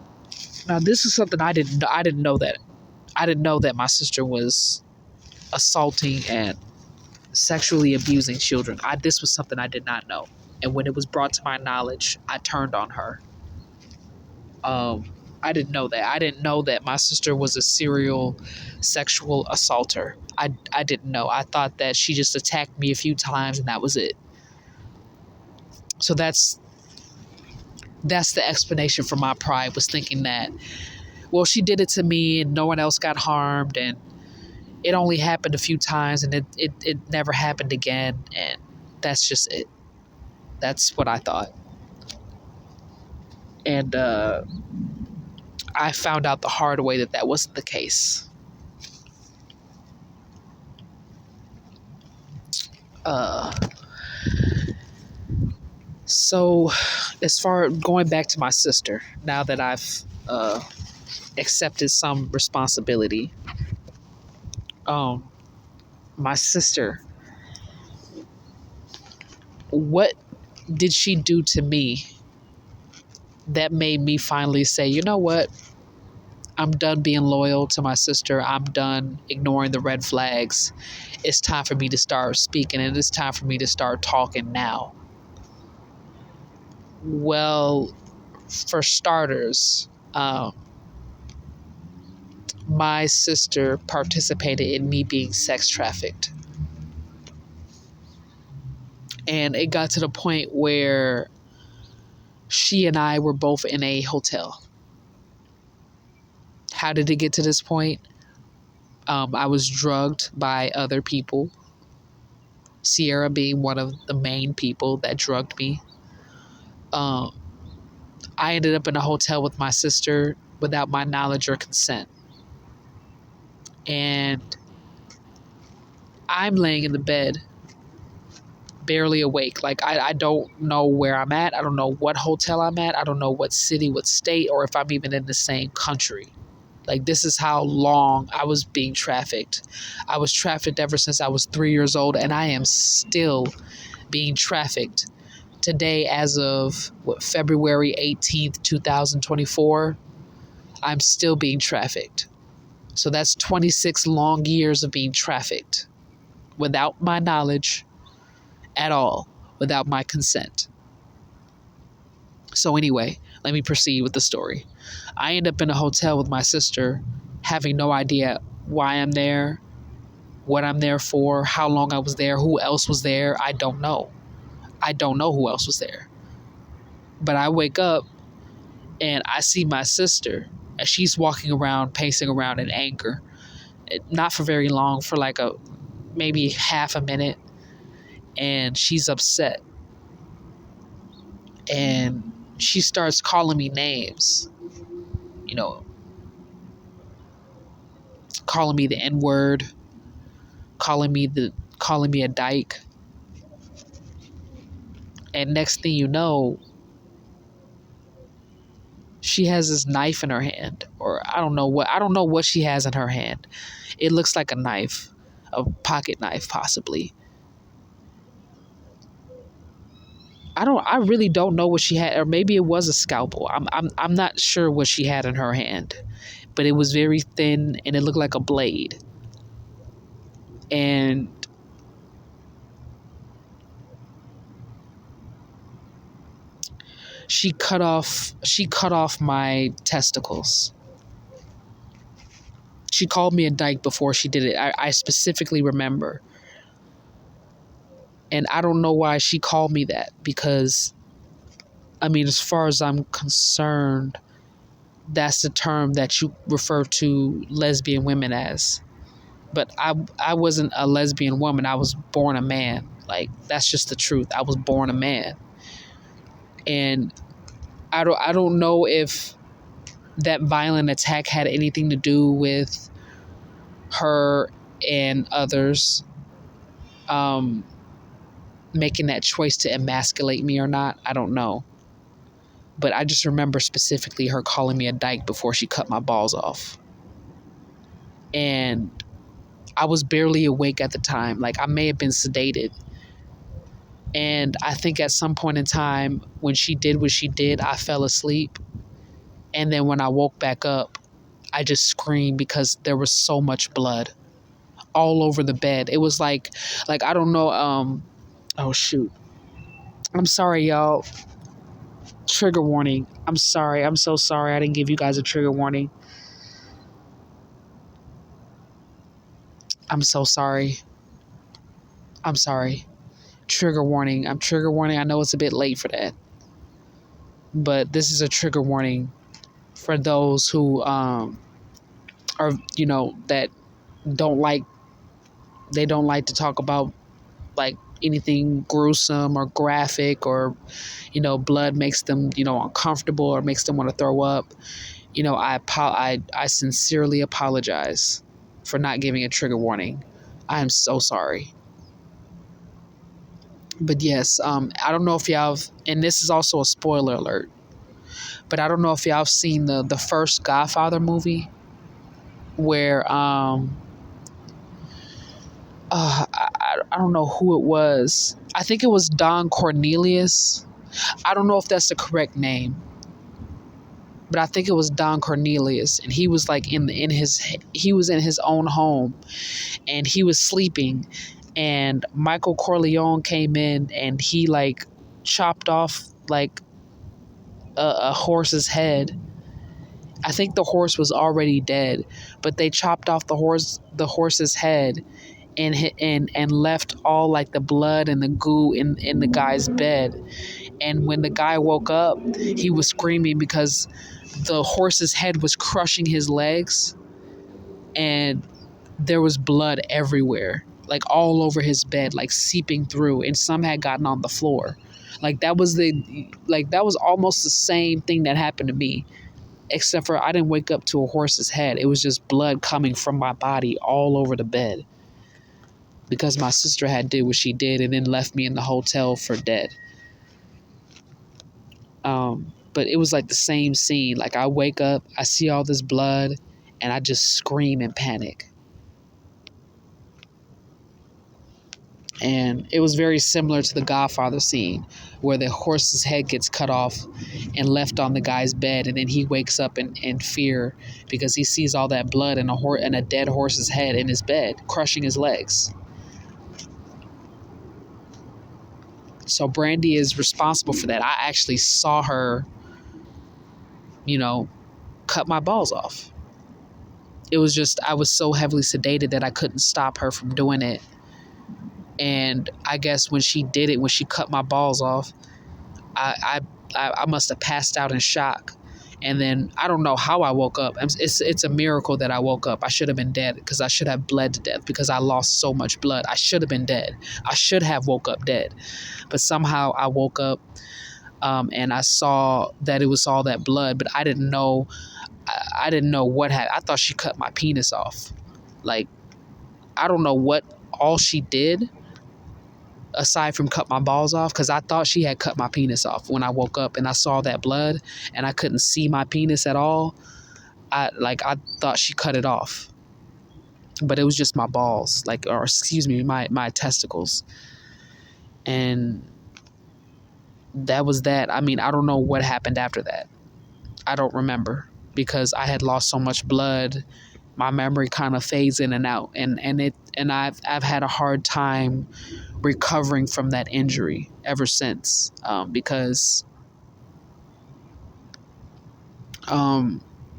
this is something I didn't know that. I didn't know that my sister was assaulting and sexually abusing children. This was something I did not know. And when it was brought to my knowledge, I turned on her. I didn't know that. I didn't know that my sister was a serial sexual assaulter. I didn't know. I thought that she just attacked me a few times and that was it. So that's the explanation for my pride, was thinking that, well, she did it to me and no one else got harmed, and it only happened a few times and it never happened again, and that's just it. That's what I thought. And I found out the hard way that wasn't the case. So as far going back to my sister, now that I've accepted some responsibility, my sister, what did she do to me that made me finally say, you know what? I'm done being loyal to my sister. I'm done ignoring the red flags. It's time for me to start speaking, and it's time for me to start talking now. Well, for starters, my sister participated in me being sex trafficked. And it got to the point where she and I were both in a hotel. How did it get to this point? I was drugged by other people, Sierra being one of the main people that drugged me. I ended up in a hotel with my sister without my knowledge or consent. And I'm laying in the bed, barely awake. Like, I don't know where I'm at. I don't know what hotel I'm at. I don't know what city, what state, or if I'm even in the same country. Like, this is how long I was being trafficked. I was trafficked ever since I was 3 years old, and I am still being trafficked. Today, as of February 18th, 2024, I'm still being trafficked. So that's 26 long years of being trafficked. without my knowledge at all, without my consent. So anyway, let me proceed with the story. I end up in a hotel with my sister, having no idea why I'm there, what I'm there for, how long I was there, who else was there. I don't know. I don't know who else was there. But I wake up and I see my sister, and she's walking around, pacing around in anger. Not for very long, for like maybe half a minute. And she's upset. And she starts calling me names, you know, calling me the N-word, calling me a dyke. And next thing you know, she has this knife in her hand, or I don't know what she has in her hand. It looks like a knife, a pocket knife possibly. I really don't know what she had, or maybe it was a scalpel. I'm not sure what she had in her hand, but it was very thin and it looked like a blade. And she cut off my testicles. She called me a dyke before she did it. I specifically remember. And I don't know why she called me that, because, I mean, as far as I'm concerned, that's the term that you refer to lesbian women as. But I wasn't a lesbian woman. I was born a man. Like, that's just the truth. I was born a man. And I don't know if that violent attack had anything to do with her and others making that choice to emasculate me or not. I don't know. But I just remember specifically her calling me a dyke before she cut my balls off. And I was barely awake at the time. Like, I may have been sedated. And I think at some point in time, when she did what she did, I fell asleep. And then when I woke back up, I just screamed because there was so much blood all over the bed. It was like I don't know. Oh, shoot. I'm sorry, y'all. Trigger warning. I'm sorry. I'm so sorry. I didn't give you guys a trigger warning. I'm so sorry. I'm sorry. Trigger warning. I'm trigger warning. I know it's a bit late for that. But this is a trigger warning for those who are, that they don't like to talk about like anything gruesome or graphic, or, blood makes them, uncomfortable or makes them want to throw up. I sincerely apologize for not giving a trigger warning. I am so sorry. But yes, I don't know if y'all have, and this is also a spoiler alert, but I don't know if y'all have seen the first Godfather movie, where I don't know who it was. I think it was Don Cornelius. I don't know if that's the correct name, but I think it was Don Cornelius, and he was like he was in his own home, and he was sleeping, and Michael Corleone came in, and he like chopped off like a horse's head. I think the horse was already dead, but they chopped off the horse's head, and left all like the blood and the goo in the guy's bed. And when the guy woke up, he was screaming because the horse's head was crushing his legs, and there was blood everywhere, like all over his bed, like seeping through, and some had gotten on the floor. That was almost the same thing that happened to me, except for I didn't wake up to a horse's head. It was just blood coming from my body all over the bed, because my sister had did what she did and then left me in the hotel for dead. But it was like the same scene. Like, I wake up, I see all this blood, and I just scream in panic. And it was very similar to the Godfather scene, where the horse's head gets cut off and left on the guy's bed, and then he wakes up in fear because he sees all that blood and a dead horse's head in his bed, crushing his legs. So Brandi is responsible for that. I actually saw her, cut my balls off. It was just, I was so heavily sedated that I couldn't stop her from doing it. And I guess when she did it, when she cut my balls off, I must have passed out in shock. And then I don't know how I woke up. It's a miracle that I woke up. I should have been dead because I should have bled to death because I lost so much blood. I should have been dead. I should have woke up dead. But somehow I woke up, and I saw that it was all that blood, but I didn't know. I didn't know what happened. I thought she cut my penis off. Like, I don't know what all she did aside from cut my balls off, because I thought she had cut my penis off when I woke up and I saw that blood and I couldn't see my penis at all. I thought she cut it off, but it was just my balls, or excuse me, my testicles. And that was that. I mean, I don't know what happened after that. I don't remember because I had lost so much blood. My memory kind of fades in and out, and I've had a hard time recovering from that injury ever since, because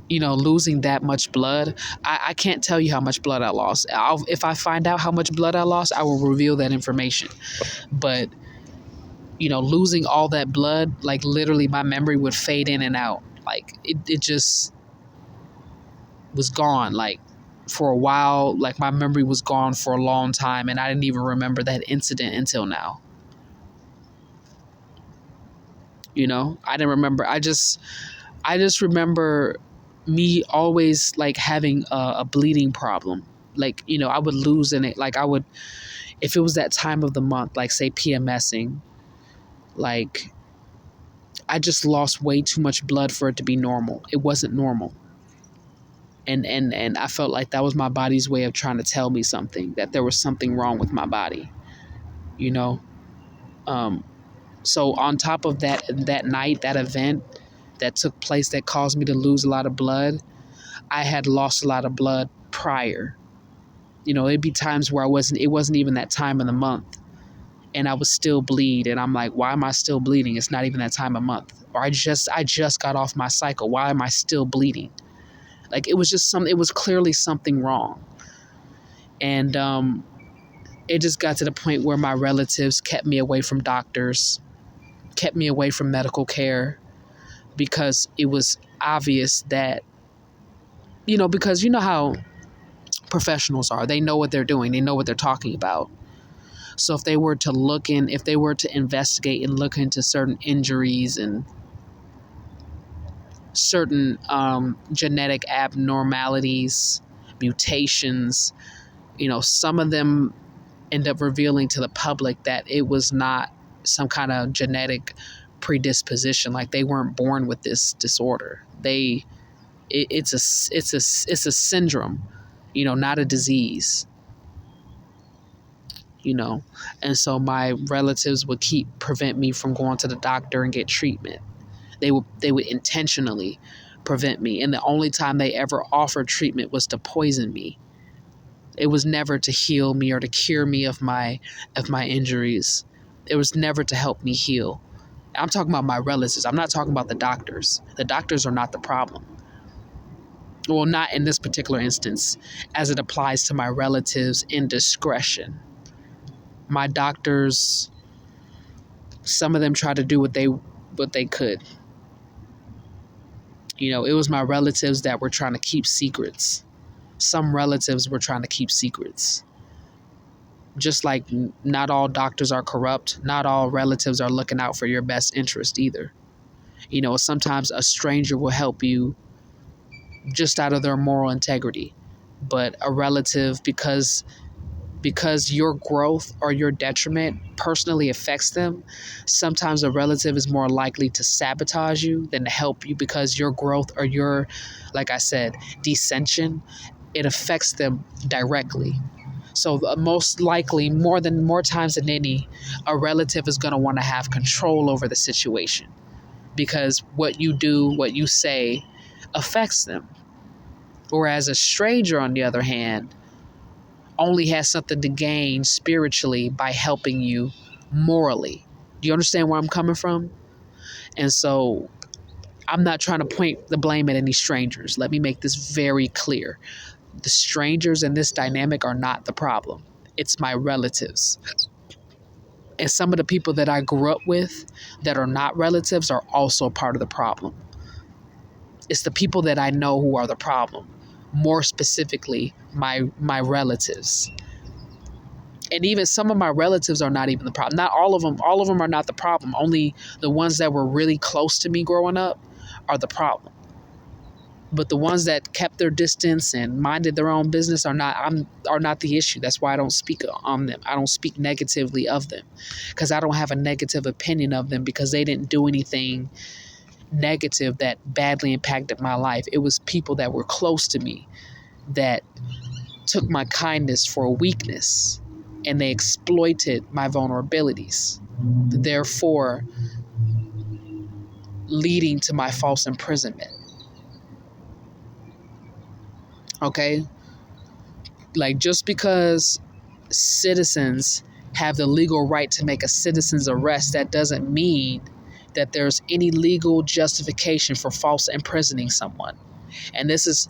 losing that much blood, I can't tell you how much blood I lost. If I find out how much blood I lost, I will reveal that information. But losing all that blood, like literally my memory would fade in and out. Like it just was gone. Like for a while, like my memory was gone for a long time, and I didn't even remember that incident until now. I didn't remember. I just remember me always like having a bleeding problem. Like, I would lose in it. Like if it was that time of the month, like say PMSing, like I just lost way too much blood for it to be normal. It wasn't normal. And I felt like that was my body's way of trying to tell me something, that there was something wrong with my body, So on top of that night, that event that took place that caused me to lose a lot of blood, I had lost a lot of blood prior. It'd be times where it wasn't even that time of the month, and I would still bleed. And I'm like, why am I still bleeding? It's not even that time of month. Or I just got off my cycle. Why am I still bleeding? Like it was clearly something wrong. And it just got to the point where my relatives kept me away from doctors, kept me away from medical care, because it was obvious that, because you know how professionals are. They know what they're doing. They know what they're talking about. So if they were to investigate and look into certain injuries and certain genetic abnormalities, mutations, some of them end up revealing to the public that it was not some kind of genetic predisposition. Like they weren't born with this disorder. It's a syndrome, not a disease. And so my relatives would prevent me from going to the doctor and get treatment. They would intentionally prevent me, and the only time they ever offered treatment was to poison me. It was never to heal me or to cure me of my injuries. It was never to help me heal. I'm talking about my relatives. I'm not talking about the doctors. The doctors are not the problem. Well, not in this particular instance, as it applies to my relatives' indiscretion. My doctors, some of them tried to do what they could. It was my relatives that were trying to keep secrets. Some relatives were trying to keep secrets. Just like not all doctors are corrupt, not all relatives are looking out for your best interest either. Sometimes a stranger will help you just out of their moral integrity, but a relative, because your growth or your detriment personally affects them, sometimes a relative is more likely to sabotage you than to help you, because your growth or your, like I said, dissension, it affects them directly. So most likely, more times than any, a relative is going to want to have control over the situation, because what you do, what you say affects them. Whereas a stranger, on the other hand, only has something to gain spiritually by helping you morally. Do you understand where I'm coming from? And so I'm not trying to point the blame at any strangers. Let me make this very clear. The strangers in this dynamic are not the problem. It's my relatives. And some of the people that I grew up with that are not relatives are also part of the problem. It's the people that I know who are the problem. More specifically, my relatives. And even some of my relatives are not even the problem. Not all of them. All of them are not the problem. Only the ones that were really close to me growing up are the problem. But the ones that kept their distance and minded their own business are not the issue. That's why I don't speak on them. I don't speak negatively of them, because I don't have a negative opinion of them, because they didn't do anything negative that badly impacted my life. It was people that were close to me that took my kindness for a weakness, and they exploited my vulnerabilities, therefore leading to my false imprisonment. Okay? Like, just because citizens have the legal right to make a citizen's arrest, that doesn't mean that there's any legal justification for false imprisoning someone. And this is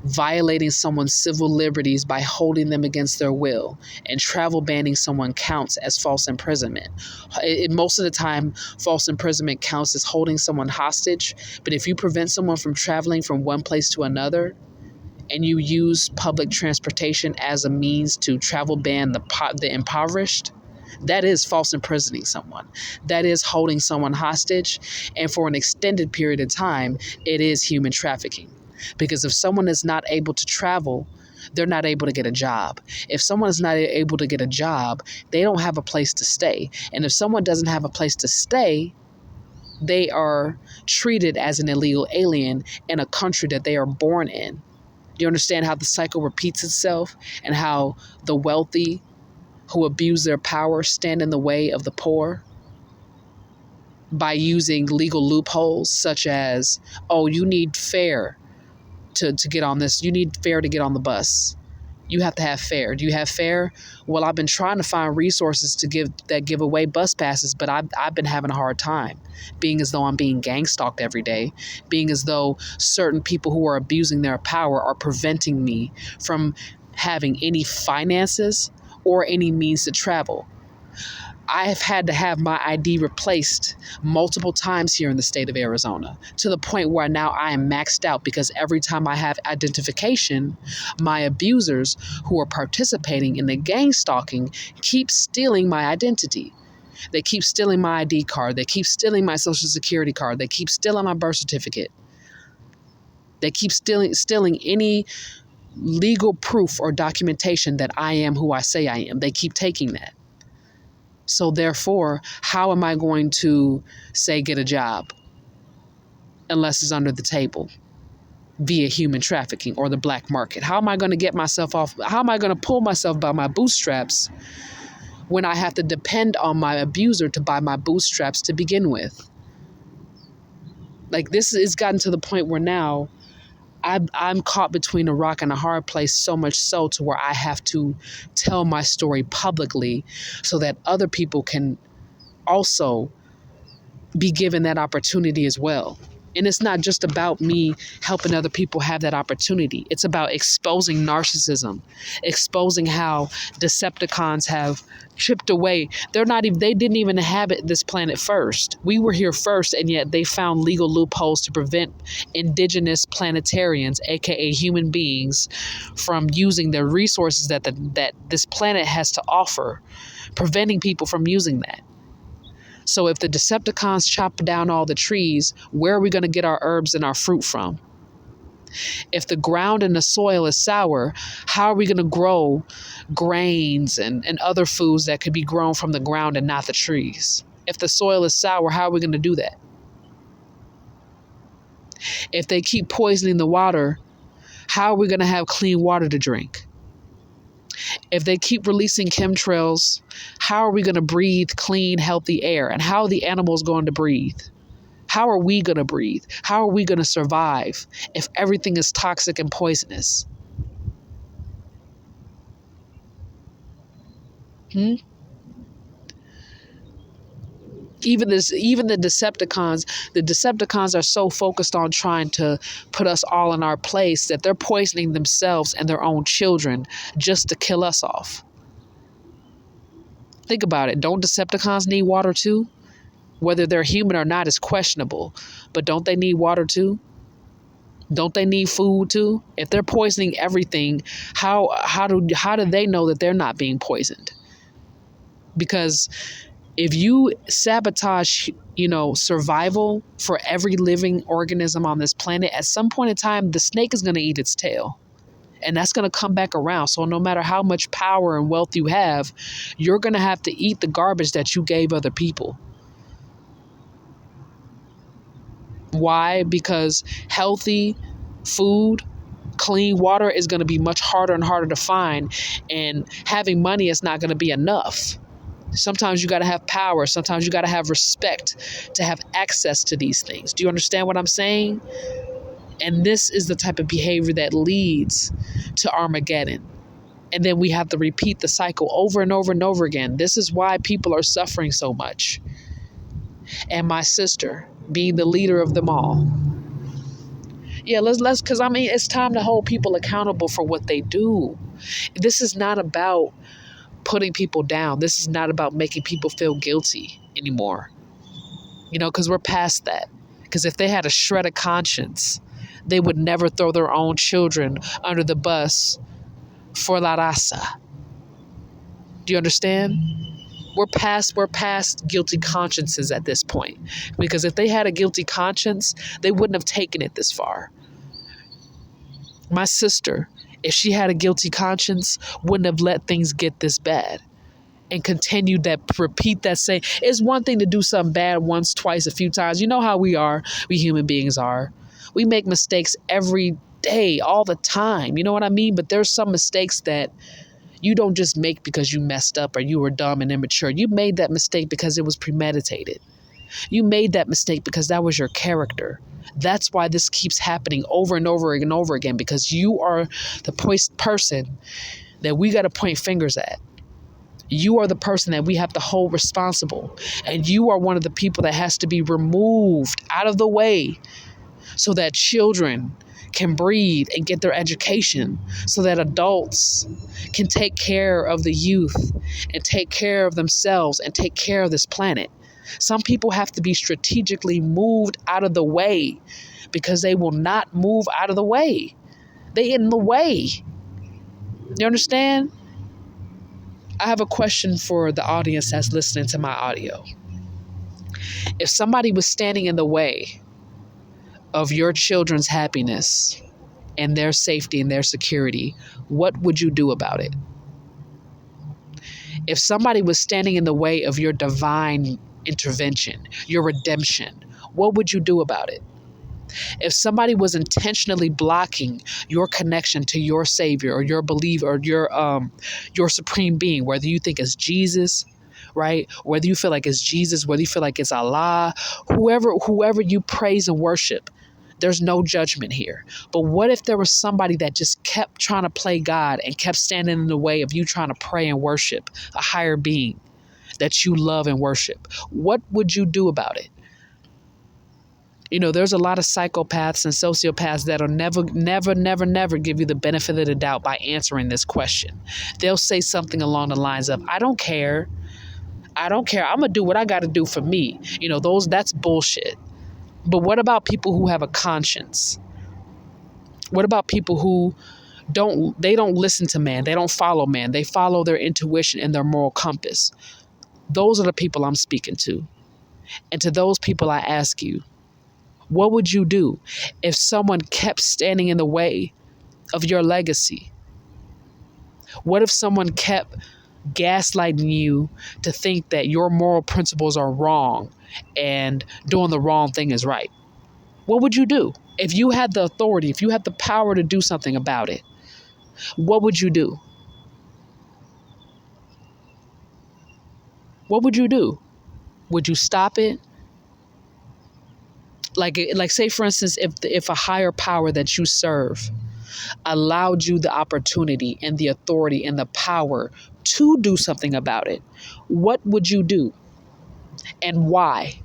violating someone's civil liberties by holding them against their will, and travel banning someone counts as false imprisonment. Most of the time, false imprisonment counts as holding someone hostage. But if you prevent someone from traveling from one place to another, and you use public transportation as a means to travel ban the impoverished, that is false imprisoning someone. That is holding someone hostage. And for an extended period of time, it is human trafficking. Because if someone is not able to travel, they're not able to get a job. If someone is not able to get a job, they don't have a place to stay. And if someone doesn't have a place to stay, they are treated as an illegal alien in a country that they are born in. Do you understand how the cycle repeats itself, and how the wealthy who abuse their power stand in the way of the poor by using legal loopholes such as, oh, you need fare to get on this. You need fare to get on the bus. You have to have fare. Do you have fare? Well, I've been trying to find resources to give away bus passes, but I've been having a hard time, being as though I'm being gang stalked every day, being as though certain people who are abusing their power are preventing me from having any finances or any means to travel. I have had to have my ID replaced multiple times here in the state of Arizona, to the point where now I am maxed out, because every time I have identification, my abusers who are participating in the gang stalking keep stealing my identity. They keep stealing my ID card. They keep stealing my social security card. They keep stealing my birth certificate. They keep stealing any legal proof or documentation that I am who I say I am. They keep taking that. So therefore, how am I going to, say, get a job unless it's under the table via human trafficking or the black market? How am I going to get myself off? How am I going to pull myself by my bootstraps when I have to depend on my abuser to buy my bootstraps to begin with? Like, this has gotten to the point where now I'm caught between a rock and a hard place, so much so to where I have to tell my story publicly so that other people can also be given that opportunity as well. And it's not just about me helping other people have that opportunity. It's about exposing narcissism, exposing how Decepticons have chipped away. They didn't even inhabit this planet first. We were here first, and yet they found legal loopholes to prevent indigenous planetarians, aka human beings, from using the resources that this planet has to offer, preventing people from using that. So if the Decepticons chop down all the trees, where are we going to get our herbs and our fruit from? If the ground and the soil is sour, how are we going to grow grains and other foods that could be grown from the ground and not the trees? If the soil is sour, how are we going to do that? If they keep poisoning the water, how are we going to have clean water to drink? If they keep releasing chemtrails, how are we going to breathe clean, healthy air? And how are the animals going to breathe? How are we going to breathe? How are we going to survive if everything is toxic and poisonous? Even the Decepticons are so focused on trying to put us all in our place that they're poisoning themselves and their own children just to kill us off. Think about it. Don't Decepticons need water too? Whether they're human or not is questionable, but don't they need water too? Don't they need food too? If they're poisoning everything, how do they know that they're not being poisoned? Because if you sabotage, survival for every living organism on this planet, at some point in time, the snake is going to eat its tail. And that's going to come back around. So no matter how much power and wealth you have, you're going to have to eat the garbage that you gave other people. Why? Because healthy food, clean water is going to be much harder and harder to find. And having money is not going to be enough. Sometimes you got to have power. Sometimes you got to have respect to have access to these things. Do you understand what I'm saying? And this is the type of behavior that leads to Armageddon. And then we have to repeat the cycle over and over and over again. This is why people are suffering so much. And my sister, being the leader of them all. Yeah, let's, because it's time to hold people accountable for what they do. This is not about putting people down. This is not about making people feel guilty anymore. Because we're past that. Because if they had a shred of conscience, they would never throw their own children under the bus for La Raza. Do you understand? We're past guilty consciences at this point. Because if they had a guilty conscience, they wouldn't have taken it this far. My sister, if she had a guilty conscience, wouldn't have let things get this bad and continued that, repeat that same. It's one thing to do something bad once, twice, a few times. You know how we are, we human beings are. We make mistakes every day, all the time. You know what I mean? But there's some mistakes that you don't just make because you messed up or you were dumb and immature. You made that mistake because it was premeditated. You made that mistake because that was your character. That's why this keeps happening over and over and over again, because you are the person that we got to point fingers at. You are the person that we have to hold responsible. And you are one of the people that has to be removed out of the way so that children can breathe and get their education, so that adults can take care of the youth and take care of themselves and take care of this planet. Some people have to be strategically moved out of the way because they will not move out of the way. They in the way. You understand? I have a question for the audience that's listening to my audio. If somebody was standing in the way of your children's happiness and their safety and their security, what would you do about it? If somebody was standing in the way of your divine intervention, your redemption, what would you do about it? If somebody was intentionally blocking your connection to your Savior or your believer or your supreme being, whether you think it's Jesus, right? Whether you feel like it's Jesus, whether you feel like it's Allah, whoever you praise and worship, there's no judgment here. But what if there was somebody that just kept trying to play God and kept standing in the way of you trying to pray and worship a higher being that you love and worship? What would you do about it? There's a lot of psychopaths and sociopaths that'll never give you the benefit of the doubt by answering this question. They'll say something along the lines of, I don't care. I'm going to do what I got to do for me. That's bullshit. But what about people who have a conscience? What about people who don't listen to man? They don't follow man. They follow their intuition and their moral compass. Those are the people I'm speaking to. And to those people, I ask you, what would you do if someone kept standing in the way of your legacy? What if someone kept gaslighting you to think that your moral principles are wrong and doing the wrong thing is right? What would you do? If you had the authority, if you had the power to do something about it, what would you do? What would you do? Would you stop it? Like say, for instance, if a higher power that you serve allowed you the opportunity and the authority and the power to do something about it, what would you do? and why?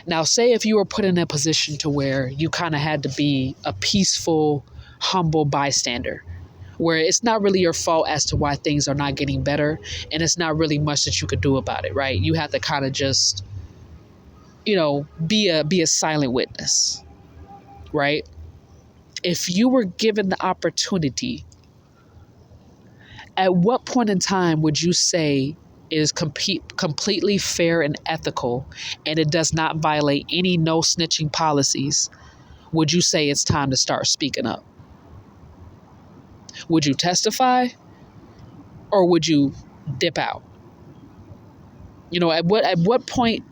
Now, say if you were put in a position to where you kind of had to be a peaceful, humble bystander, where it's not really your fault as to why things are not getting better, and it's not really much that you could do about it, right? You have to kind of just, be a silent witness, right? If you were given the opportunity, at what point in time would you say it is completely fair and ethical, and it does not violate any no snitching policies? Would you say it's time to start speaking up? Would you testify, or would you dip out? At what point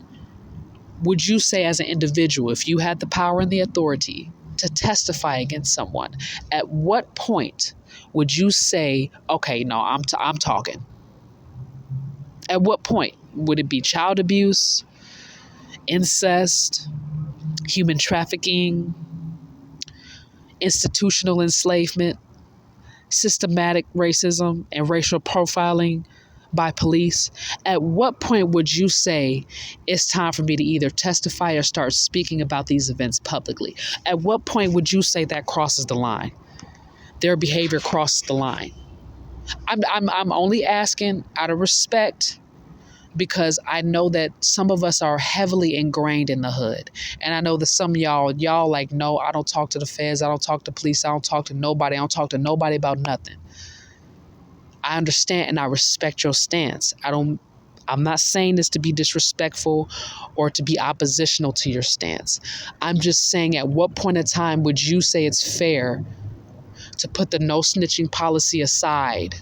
would you say, as an individual, if you had the power and the authority to testify against someone, at what point would you say, okay, no, I'm talking? At what point? Would it be child abuse, incest, human trafficking, institutional enslavement, systematic racism and racial profiling by police? At what point would you say it's time for me to either testify or start speaking about these events publicly? At what point would you say that crosses the line? Their behavior crosses the line. I'm only asking out of respect, because I know that some of us are heavily ingrained in the hood. And I know that some of y'all like, no, I don't talk to the feds. I don't talk to police. I don't talk to nobody. I don't talk to nobody about nothing. I understand and I respect your stance. I'm not saying this to be disrespectful or to be oppositional to your stance. I'm just saying, at what point in time would you say it's fair to put the no snitching policy aside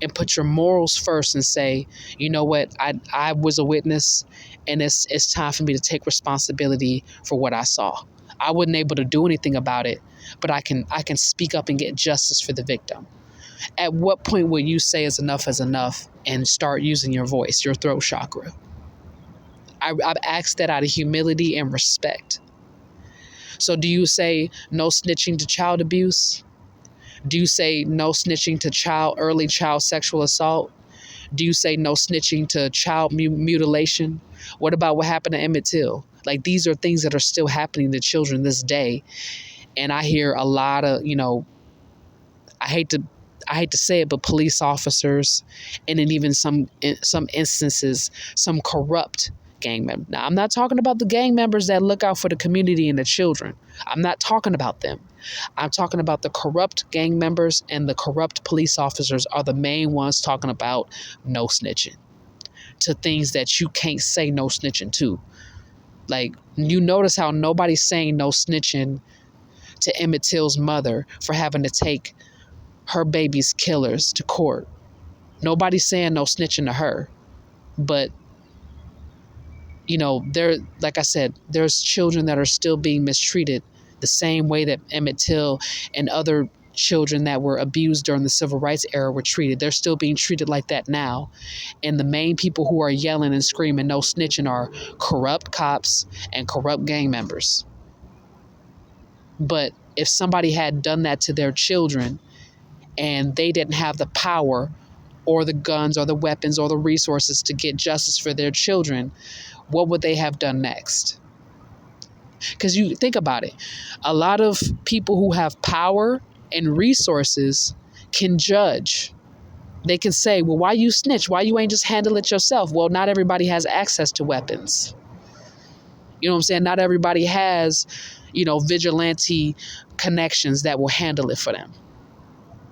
and put your morals first and say, you know what, I was a witness, and it's time for me to take responsibility for what I saw. I wasn't able to do anything about it, but I can speak up and get justice for the victim. At what point will you say is enough and start using your voice, your throat chakra? I've asked that out of humility and respect. So do you say no snitching to child abuse? Do you say no snitching to early child sexual assault? Do you say no snitching to child mutilation? What about what happened to Emmett Till? Like, these are things that are still happening to children this day. And I hear a lot of, I hate to say it, but police officers, and in even some instances, some corrupt gang members. Now, I'm not talking about the gang members that look out for the community and the children. I'm not talking about them. I'm talking about the corrupt gang members, and the corrupt police officers are the main ones talking about no snitching to things that you can't say no snitching to. Like, you notice how nobody's saying no snitching to Emmett Till's mother for having to take her baby's killers to court. Nobody's saying no snitching to her. But, like I said, there's children that are still being mistreated the same way that Emmett Till and other children that were abused during the civil rights era were treated. They're still being treated like that now. And the main people who are yelling and screaming no snitching are corrupt cops and corrupt gang members. But if somebody had done that to their children and they didn't have the power or the guns or the weapons or the resources to get justice for their children, what would they have done next? Because you think about it, a lot of people who have power and resources can judge. They can say, well, why you snitch? Why you ain't just handle it yourself? Well, not everybody has access to weapons. You know what I'm saying? Not everybody has, vigilante connections that will handle it for them.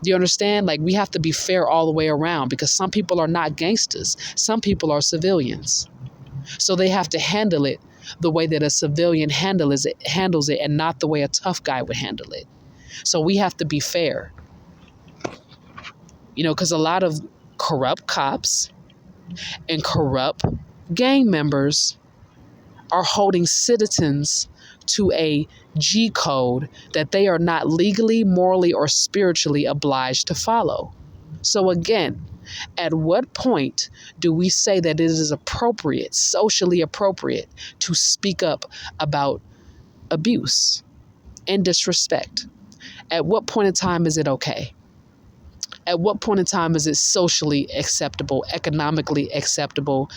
Do you understand? Like, we have to be fair all the way around, because some people are not gangsters. Some people are civilians. So they have to handle it the way that a civilian handles it, and not the way a tough guy would handle it. So we have to be fair. Because a lot of corrupt cops and corrupt gang members are holding citizens to a G code that they are not legally, morally, or spiritually obliged to follow. So again, at what point do we say that it is appropriate, socially appropriate, to speak up about abuse and disrespect? At what point in time is it okay? At what point in time is it socially acceptable, economically acceptable,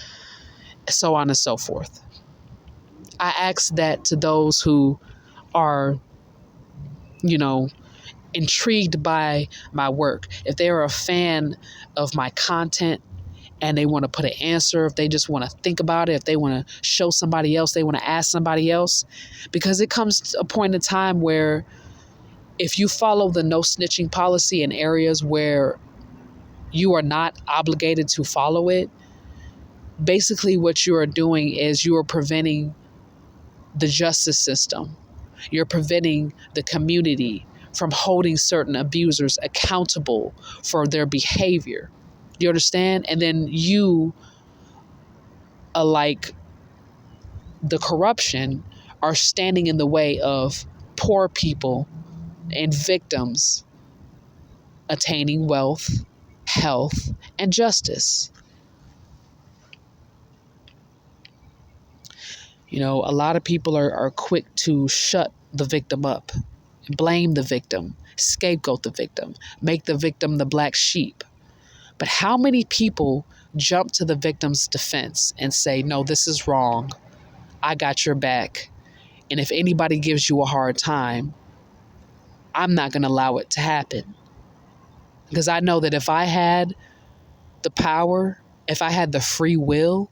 so on and so forth? I ask that to those who are, you know, intrigued by my work. If they are a fan of my content and they want to put an answer, if they just want to think about it, if they want to show somebody else, they want to ask somebody else, because it comes to a point in time where if you follow the no snitching policy in areas where you are not obligated to follow it, basically what you are doing is you are preventing the justice system. You're preventing the community from holding certain abusers accountable for their behavior. You understand? And then you, like the corruption, are standing in the way of poor people and victims attaining wealth, health, and justice. You know, a lot of people are quick to shut the victim up, blame the victim, scapegoat the victim, make the victim the black sheep. But how many people jump to the victim's defense and say, no, this is wrong. I got your back. And if anybody gives you a hard time, I'm not going to allow it to happen. Because I know that if I had the power, if I had the free will,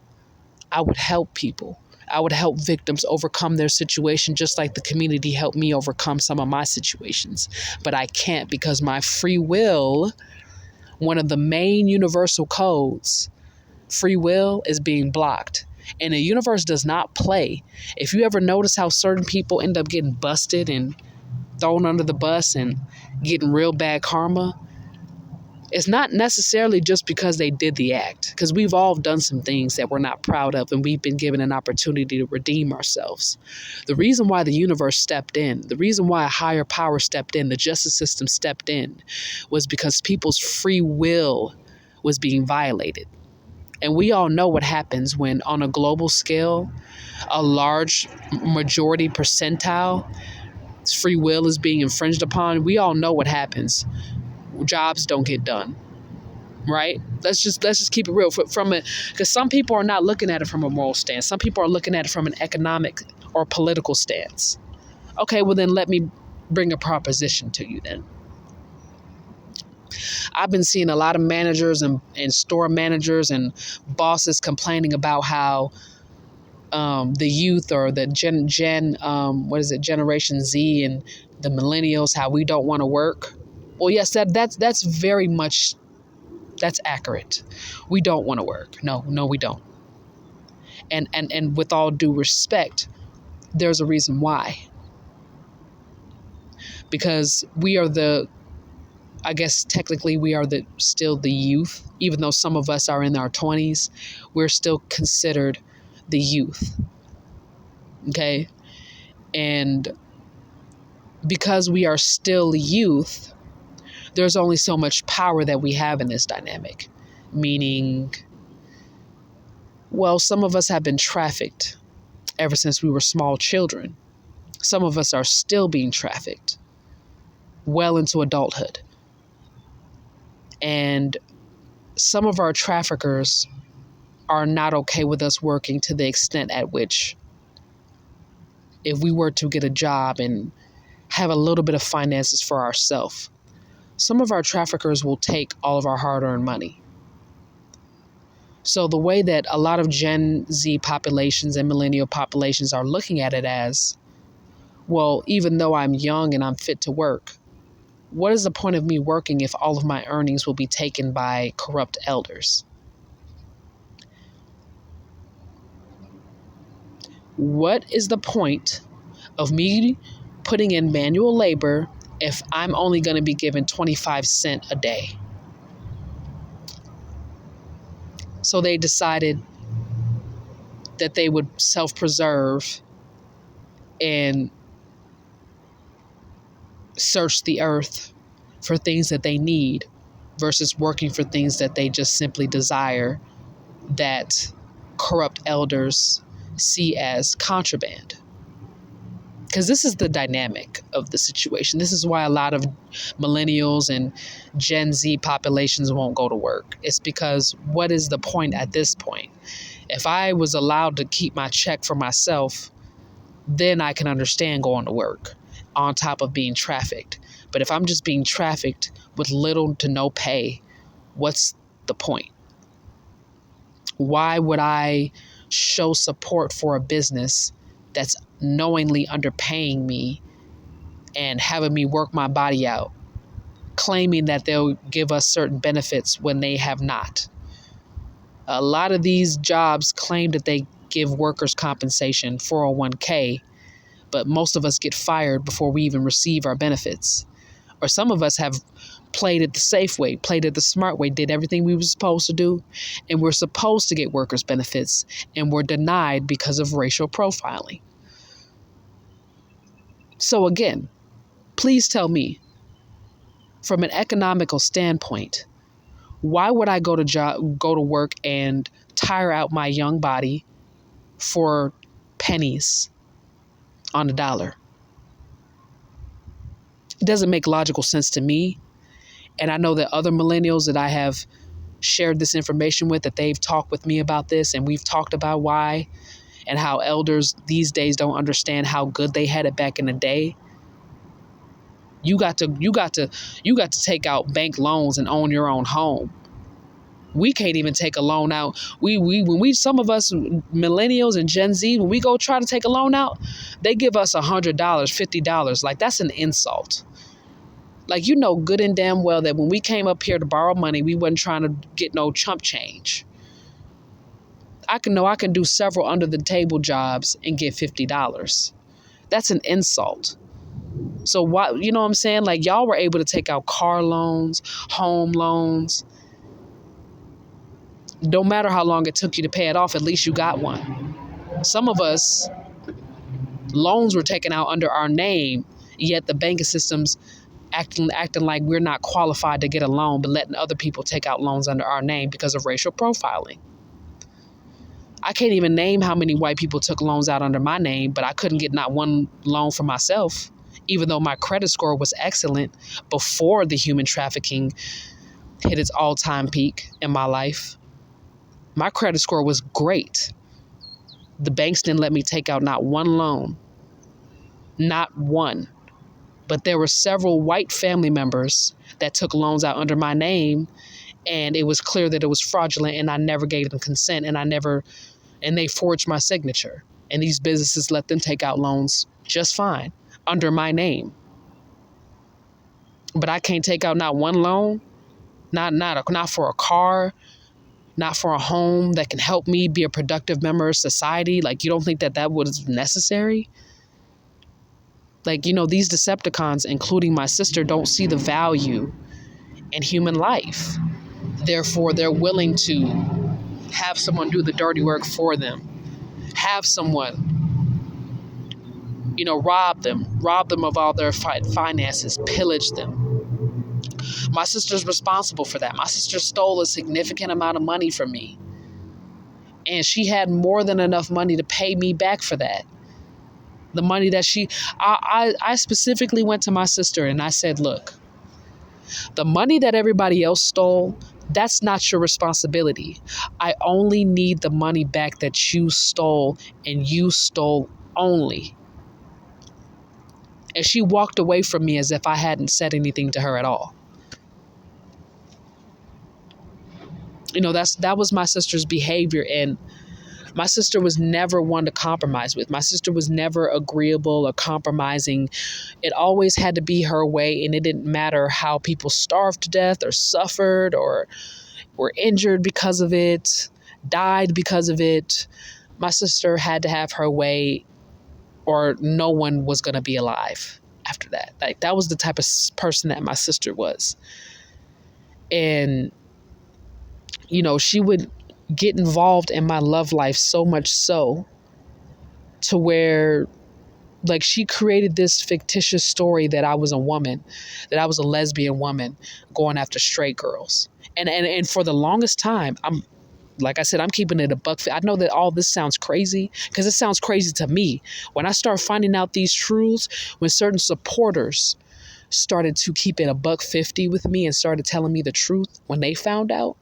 I would help people. I would help victims overcome their situation just like the community helped me overcome some of my situations. But I can't, because my free will, one of the main universal codes, free will, is being blocked. And the universe does not play. If you ever notice how certain people end up getting busted and thrown under the bus and getting real bad karma, it's not necessarily just because they did the act, because we've all done some things that we're not proud of, and we've been given an opportunity to redeem ourselves. The reason why the universe stepped in, the reason why a higher power stepped in, the justice system stepped in, was because people's free will was being violated. And we all know what happens when, on a global scale, a large majority percentile free will is being infringed upon. We all know what happens. Jobs don't get done, right? Let's just keep it real. Because some people are not looking at it from a moral stance. Some people are looking at it from an economic or political stance. Okay, well then let me bring a proposition to you then. I've been seeing a lot of managers and store managers and bosses complaining about how the youth, or the Generation Z and the millennials, how we don't want to work. Well, yes, that's very much, that's accurate. We don't want to work. No, we don't. And with all due respect, there's a reason why. Because we are I guess technically we are still the youth. Even though some of us are in our 20s, we're still considered the youth. Okay? And because we are still youth, there's only so much power that we have in this dynamic. Meaning, well, some of us have been trafficked ever since we were small children. Some of us are still being trafficked well into adulthood. And some of our traffickers are not okay with us working to the extent at which, if we were to get a job and have a little bit of finances for ourselves, some of our traffickers will take all of our hard-earned money. So the way that a lot of Gen Z populations and millennial populations are looking at it as, well, even though I'm young and I'm fit to work, what is the point of me working if all of my earnings will be taken by corrupt elders? What is the point of me putting in manual labor if I'm only going to be given 25 cents a day? So they decided that they would self-preserve and search the earth for things that they need versus working for things that they just simply desire, that corrupt elders see as contraband. because this is the dynamic of the situation. This is why a lot of millennials and Gen Z populations won't go to work. It's because what is the point at this point? If I was allowed to keep my check for myself, then I can understand going to work on top of being trafficked. But if I'm just being trafficked with little to no pay, what's the point? Why would I show support for a business that's knowingly underpaying me and having me work my body out, claiming that they'll give us certain benefits when they have not? A lot of these jobs claim that they give workers compensation, 401k, but most of us get fired before we even receive our benefits. Or some of us have played it the safe way, played it the smart way, did everything we were supposed to do, and we're supposed to get workers' benefits, and we're denied because of racial profiling. So again, please tell me, from an economical standpoint, why would I go to work and tire out my young body for pennies on the dollar? It doesn't make logical sense to me. And I know that other millennials that I have shared this information with, that they've talked with me about this, and we've talked about why and how elders these days don't understand how good they had it back in the day. You got to take out bank loans and own your own home. We can't even take a loan out. Some of us millennials and Gen Z, when we go try to take a loan out, they give us $100, $50. Like, that's an insult. Like, you know good and damn well that when we came up here to borrow money, we wasn't trying to get no chump change. I can do several under the table jobs and get $50. That's an insult. So why, you know what I'm saying? Like, y'all were able to take out car loans, home loans. No matter how long it took you to pay it off, at least you got one. Some of us, loans were taken out under our name, yet the banking systems acting like we're not qualified to get a loan, but letting other people take out loans under our name because of racial profiling. I can't even name how many white people took loans out under my name, but I couldn't get not one loan for myself, even though my credit score was excellent before the human trafficking hit its all-time peak in my life. My credit score was great. The banks didn't let me take out not one loan. Not one. But there were several white family members that took loans out under my name, and it was clear that it was fraudulent, and I never gave them consent, and they forged my signature. And these businesses let them take out loans just fine under my name. But I can't take out not one loan, not for a car, not for a home that can help me be a productive member of society. Like, you don't think that was necessary? Like, you know, these Decepticons, including my sister, don't see the value in human life. Therefore, they're willing to have someone do the dirty work for them. Have someone, you know, rob them of all their finances, pillage them. My sister's responsible for that. My sister stole a significant amount of money from me. And she had more than enough money to pay me back for that. The money that I specifically went to my sister and I said, look, the money that everybody else stole, that's not your responsibility. I only need the money back that you stole, and you stole only. And she walked away from me as if I hadn't said anything to her at all. You know, that was my sister's behavior, and my sister was never one to compromise with. My sister was never agreeable or compromising. It always had to be her way, and it didn't matter how people starved to death or suffered or were injured because of it, died because of it. My sister had to have her way, or no one was going to be alive after that. Like, that was the type of person that my sister was. And, you know, she would get involved in my love life so much so to where, like, she created this fictitious story that I was a woman, that I was a lesbian woman going after straight girls. And for the longest time, like I said, I'm keeping it a buck. I know that all this sounds crazy because it sounds crazy to me. When I start finding out these truths, when certain supporters started to keep it a buck 50 with me and started telling me the truth when they found out,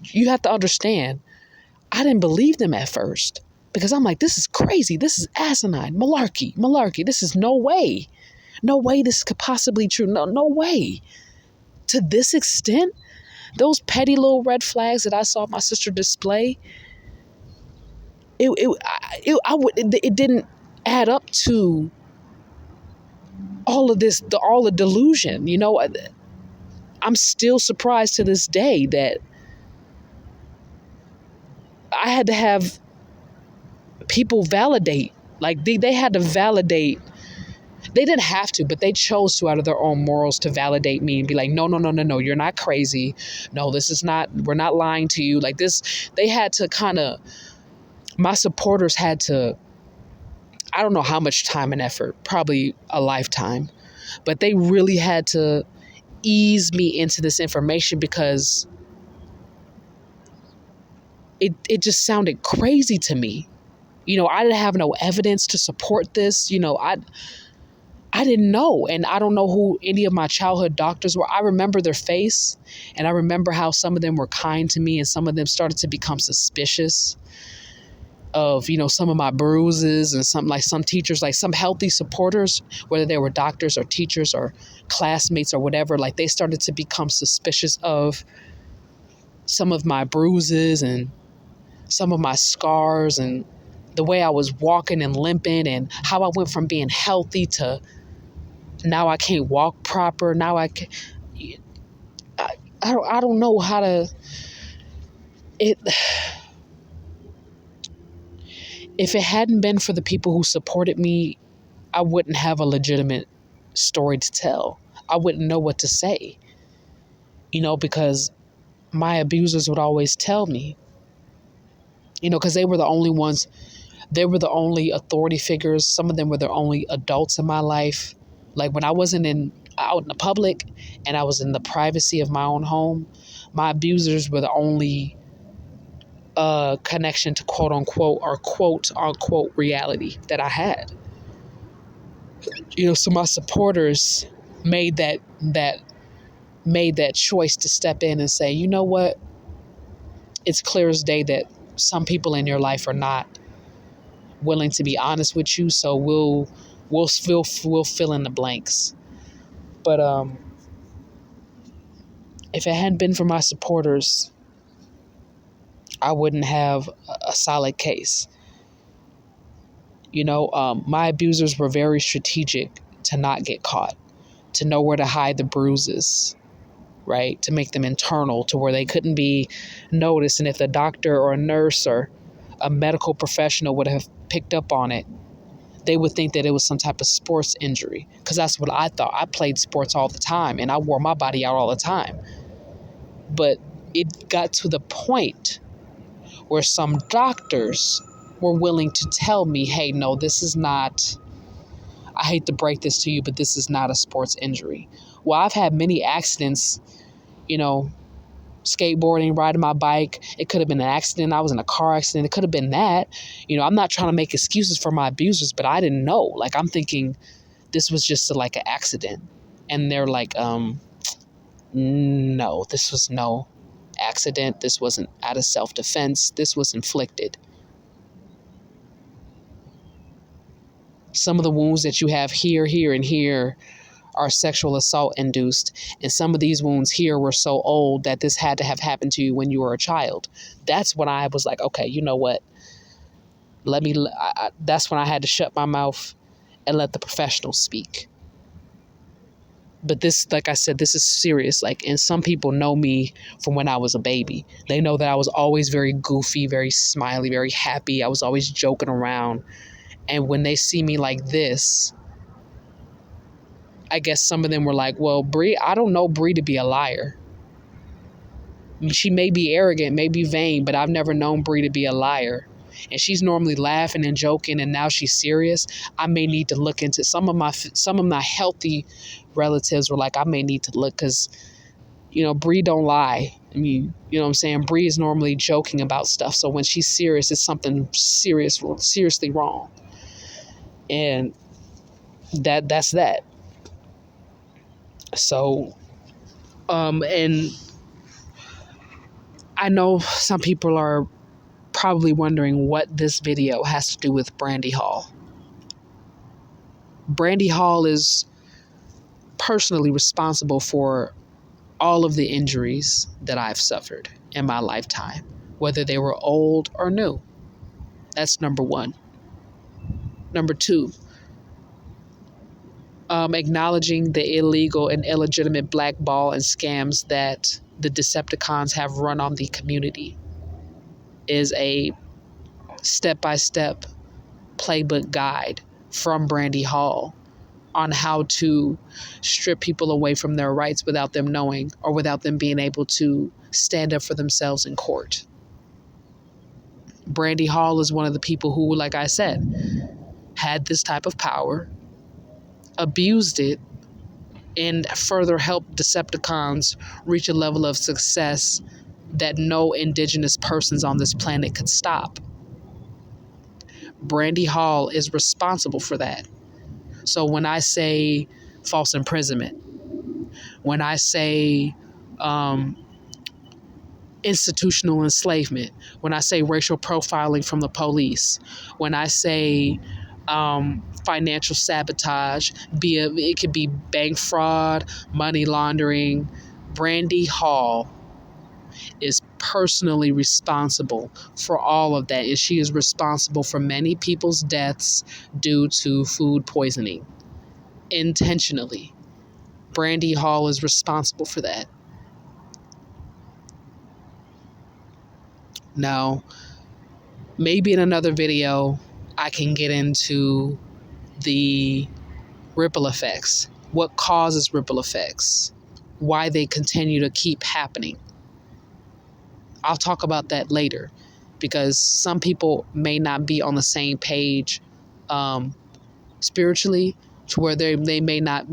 you have to understand, I didn't believe them at first because I'm like, this is crazy. This is asinine. Malarkey. This is no way. No way this could possibly be true. No way. To this extent, those petty little red flags that I saw my sister display, it didn't add up to all of this, all the delusion. You know, I'm still surprised to this day that I had to have people validate. Like they had to validate. They didn't have to, but they chose to out of their own morals to validate me and be like, no, you're not crazy. No, this is not, we're not lying to you. Like this, they had to kind of, my supporters had to, I don't know how much time and effort, probably a lifetime, but they really had to ease me into this information because it just sounded crazy to me. You know, I didn't have no evidence to support this. You know, I didn't know. And I don't know who any of my childhood doctors were. I remember their face and I remember how some of them were kind to me and some of them started to become suspicious of, you know, some of my bruises and some teachers, like some healthy supporters, whether they were doctors or teachers or classmates or whatever, like they started to become suspicious of some of my bruises and some of my scars and the way I was walking and limping and how I went from being healthy to now I can't walk proper. Now I don't know how to, if it hadn't been for the people who supported me, I wouldn't have a legitimate story to tell. I wouldn't know what to say, you know, because my abusers would always tell me, you know, because they were the only ones, they were the only authority figures. Some of them were the only adults in my life. Like when I wasn't out in the public and I was in the privacy of my own home, my abusers were the only connection to quote unquote or quote unquote reality that I had. You know, so my supporters made that choice to step in and say, you know what? It's clear as day that some people in your life are not willing to be honest with you, so we'll fill in the blanks. But if it hadn't been for my supporters, I wouldn't have a solid case. You know, my abusers were very strategic to not get caught, to know where to hide the bruises, right? To make them internal to where they couldn't be noticed. And if the doctor or a nurse or a medical professional would have picked up on it, they would think that it was some type of sports injury, because that's what I thought. I played sports all the time and I wore my body out all the time. But it got to the point where some doctors were willing to tell me, hey, no, this is not, I hate to break this to you, but this is not a sports injury. Well, I've had many accidents, you know, skateboarding, riding my bike. It could have been an accident. I was in a car accident. It could have been that. You know, I'm not trying to make excuses for my abusers, but I didn't know. Like, I'm thinking this was just like an accident. And they're like, no, this was no accident. This wasn't out of self-defense. This was inflicted. Some of the wounds that you have here, and here are sexual assault induced. And some of these wounds here were so old that this had to have happened to you when you were a child. That's when I was like, okay, you know what? That's when I had to shut my mouth and let the professionals speak. But this, like I said, this is serious. Like, and some people know me from when I was a baby. They know that I was always very goofy, very smiley, very happy. I was always joking around. And when they see me like this, I guess some of them were like, well, Bree, I don't know Bree to be a liar. She may be arrogant, may be vain, but I've never known Bree to be a liar. And she's normally laughing and joking, and now she's serious. I may need to look into some of my healthy relatives were like, I may need to look, because Bree don't lie. I mean, you know what I'm saying? Bree is normally joking about stuff. So when she's serious, it's something seriously wrong. And that's that. So, and I know some people are probably wondering what this video has to do with Brandi Hall. Brandi Hall is personally responsible for all of the injuries that I've suffered in my lifetime, whether they were old or new. That's number one. Number two, acknowledging the illegal and illegitimate blackball and scams that the Decepticons have run on the community is a step-by-step playbook guide from Brandi Hall on how to strip people away from their rights without them knowing or without them being able to stand up for themselves in court. Brandi Hall is one of the people who, like I said, had this type of power, abused it, and further helped Decepticons reach a level of success that no indigenous persons on this planet could stop. Brandi Hall is responsible for that. So when I say false imprisonment, when I say institutional enslavement, when I say racial profiling from the police, when I say financial sabotage, it could be bank fraud, money laundering, Brandi Hall is personally responsible for all of that. And she is responsible for many people's deaths due to food poisoning. Intentionally. Brandi Hall is responsible for that. Now, maybe in another video, I can get into the ripple effects. What causes ripple effects? Why they continue to keep happening. I'll talk about that later because some people may not be on the same page spiritually, to where they may not,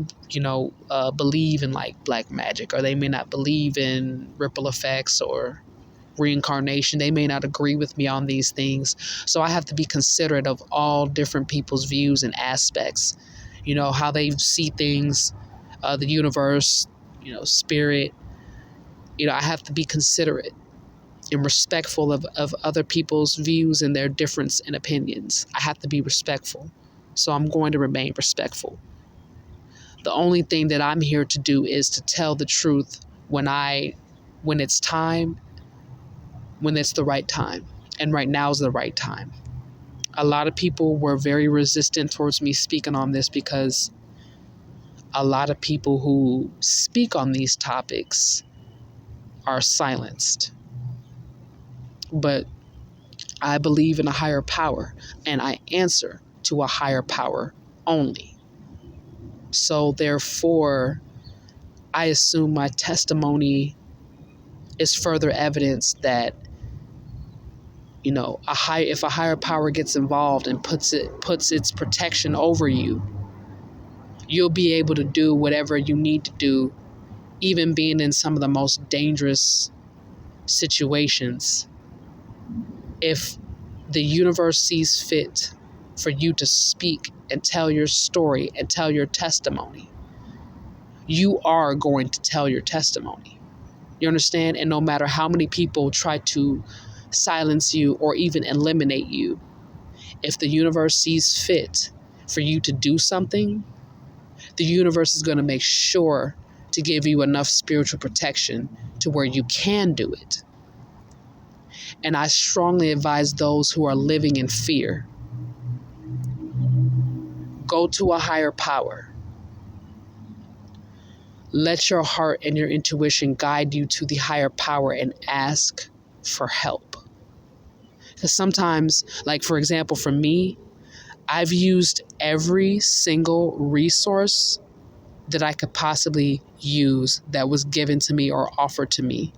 believe in like black magic, or they may not believe in ripple effects or reincarnation. They may not agree with me on these things. So I have to be considerate of all different people's views and aspects, how they see things, the universe, spirit. I have to be considerate and respectful of other people's views and their difference in opinions. I have to be respectful. So I'm going to remain respectful. The only thing that I'm here to do is to tell the truth when it's time, when it's the right time. And right now is the right time. A lot of people were very resistant towards me speaking on this because a lot of people who speak on these topics are silenced. But I believe in a higher power, and I answer to a higher power only. So therefore, I assume my testimony is further evidence that, if a higher power gets involved and puts its protection over you, you'll be able to do whatever you need to do, even being in some of the most dangerous situations. If the universe sees fit for you to speak and tell your story and tell your testimony, you are going to tell your testimony. You understand? And no matter how many people try to silence you or even eliminate you, if the universe sees fit for you to do something, the universe is going to make sure to give you enough spiritual protection to where you can do it. And I strongly advise those who are living in fear, go to a higher power. Let your heart and your intuition guide you to the higher power and ask for help. Because sometimes, like for example, for me, I've used every single resource that I could possibly use that was given to me or offered to me.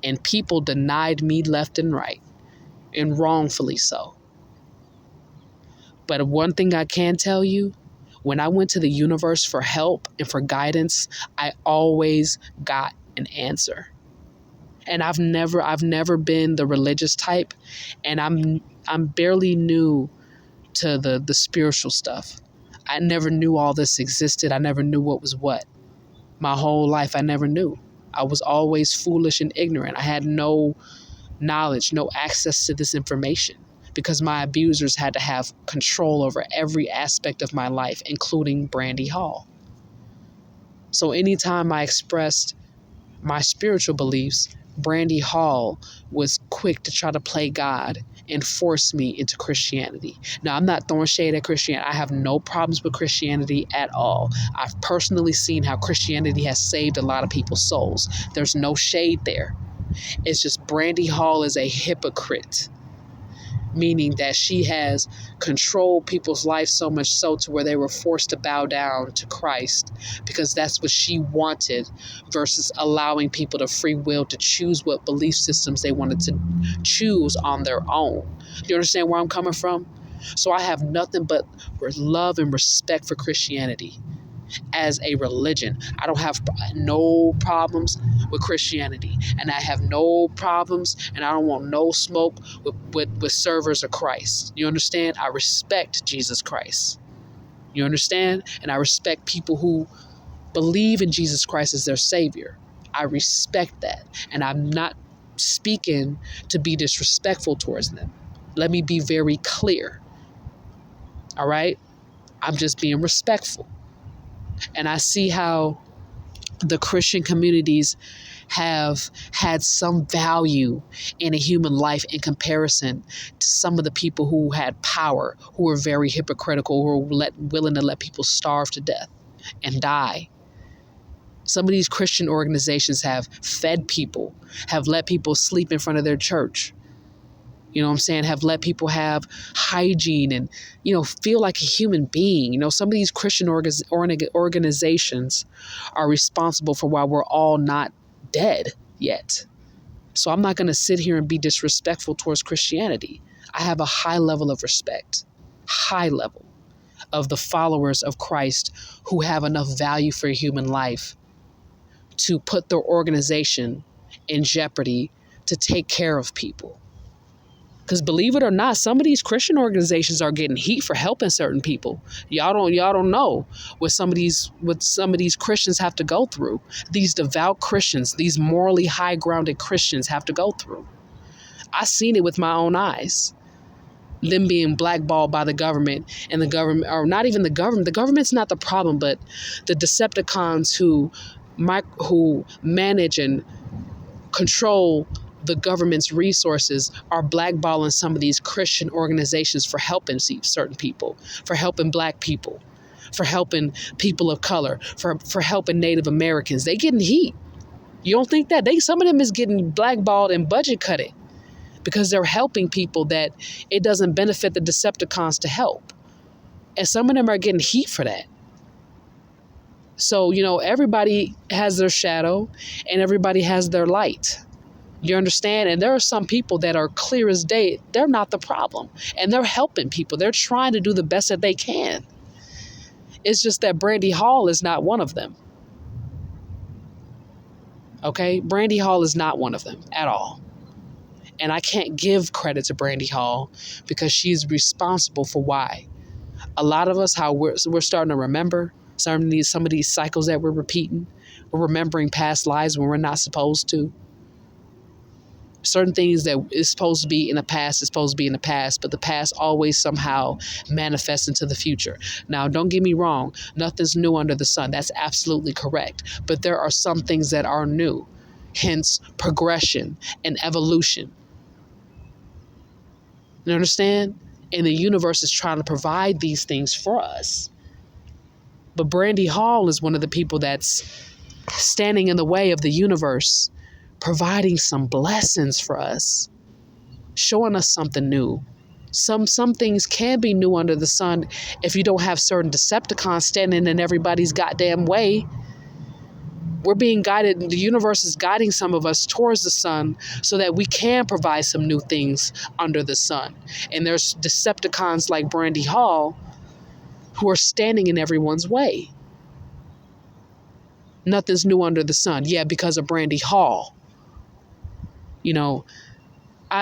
And people denied me left and right, and wrongfully so. But one thing I can tell you, when I went to the universe for help and for guidance, I always got an answer. And I've never been the religious type, and I'm barely new to the spiritual stuff. I never knew all this existed. I never knew what was what. My whole life, I never knew. I was always foolish and ignorant. I had no knowledge, no access to this information because my abusers had to have control over every aspect of my life, including Brandi Hall. So anytime I expressed my spiritual beliefs, Brandi Hall was quick to try to play God and force me into Christianity. Now, I'm not throwing shade at Christianity. I have no problems with Christianity at all. I've personally seen how Christianity has saved a lot of people's souls. There's no shade there. It's just Brandi Hall is a hypocrite, meaning that she has controlled people's lives so much so to where they were forced to bow down to Christ because that's what she wanted versus allowing people the free will to choose what belief systems they wanted to choose on their own. You understand where I'm coming from? So I have nothing but love and respect for Christianity as a religion. I don't have no problems with Christianity, and I have no problems, and I don't want no smoke with servers of Christ. You understand? I respect Jesus Christ. You understand? And I respect people who believe in Jesus Christ as their Savior. I respect that, and I'm not speaking to be disrespectful towards them. Let me be very clear. All right? I'm just being respectful. And I see how the Christian communities have had some value in a human life in comparison to some of the people who had power, who were very hypocritical, who were willing to let people starve to death and die. Some of these Christian organizations have fed people, have let people sleep in front of their church. You know what I'm saying? Have let people have hygiene and, feel like a human being. Some of these Christian organizations are responsible for why we're all not dead yet. So I'm not going to sit here and be disrespectful towards Christianity. I have a high level of respect, high level of the followers of Christ who have enough value for human life to put their organization in jeopardy to take care of people. Because believe it or not, some of these Christian organizations are getting heat for helping certain people. Y'all don't know what some of these Christians have to go through. These devout Christians, these morally high grounded Christians have to go through. I seen it with my own eyes. Them being blackballed by the government, and the government, or not even the government. The government's not the problem, but the Decepticons who manage and control the government's resources are blackballing some of these Christian organizations for helping certain people, for helping Black people, for helping people of color, for helping Native Americans. They getting heat. You don't think that? Some of them is getting blackballed and budget cutted because they're helping people that it doesn't benefit the Decepticons to help. And some of them are getting heat for that. So, everybody has their shadow and everybody has their light. You understand? And there are some people that are clear as day. They're not the problem. And they're helping people. They're trying to do the best that they can. It's just that Brandi Hall is not one of them. Okay? Brandi Hall is not one of them at all. And I can't give credit to Brandi Hall because she's responsible for why. A lot of us, how we're starting to remember some of these cycles that we're repeating. We're remembering past lives when we're not supposed to. Certain things that is supposed to be in the past is supposed to be in the past, but the past always somehow manifests into the future. Now, don't get me wrong. Nothing's new under the sun. That's absolutely correct. But there are some things that are new, hence progression and evolution. You understand? And the universe is trying to provide these things for us. But Brandi Hall is one of the people that's standing in the way of the universe, providing some blessings for us, showing us something new. Some things can be new under the sun if you don't have certain Decepticons standing in everybody's goddamn way. We're being guided. The universe is guiding some of us towards the sun so that we can provide some new things under the sun. And there's Decepticons like Brandi Hall who are standing in everyone's way. Nothing's new under the sun. Yeah, because of Brandi Hall. You know,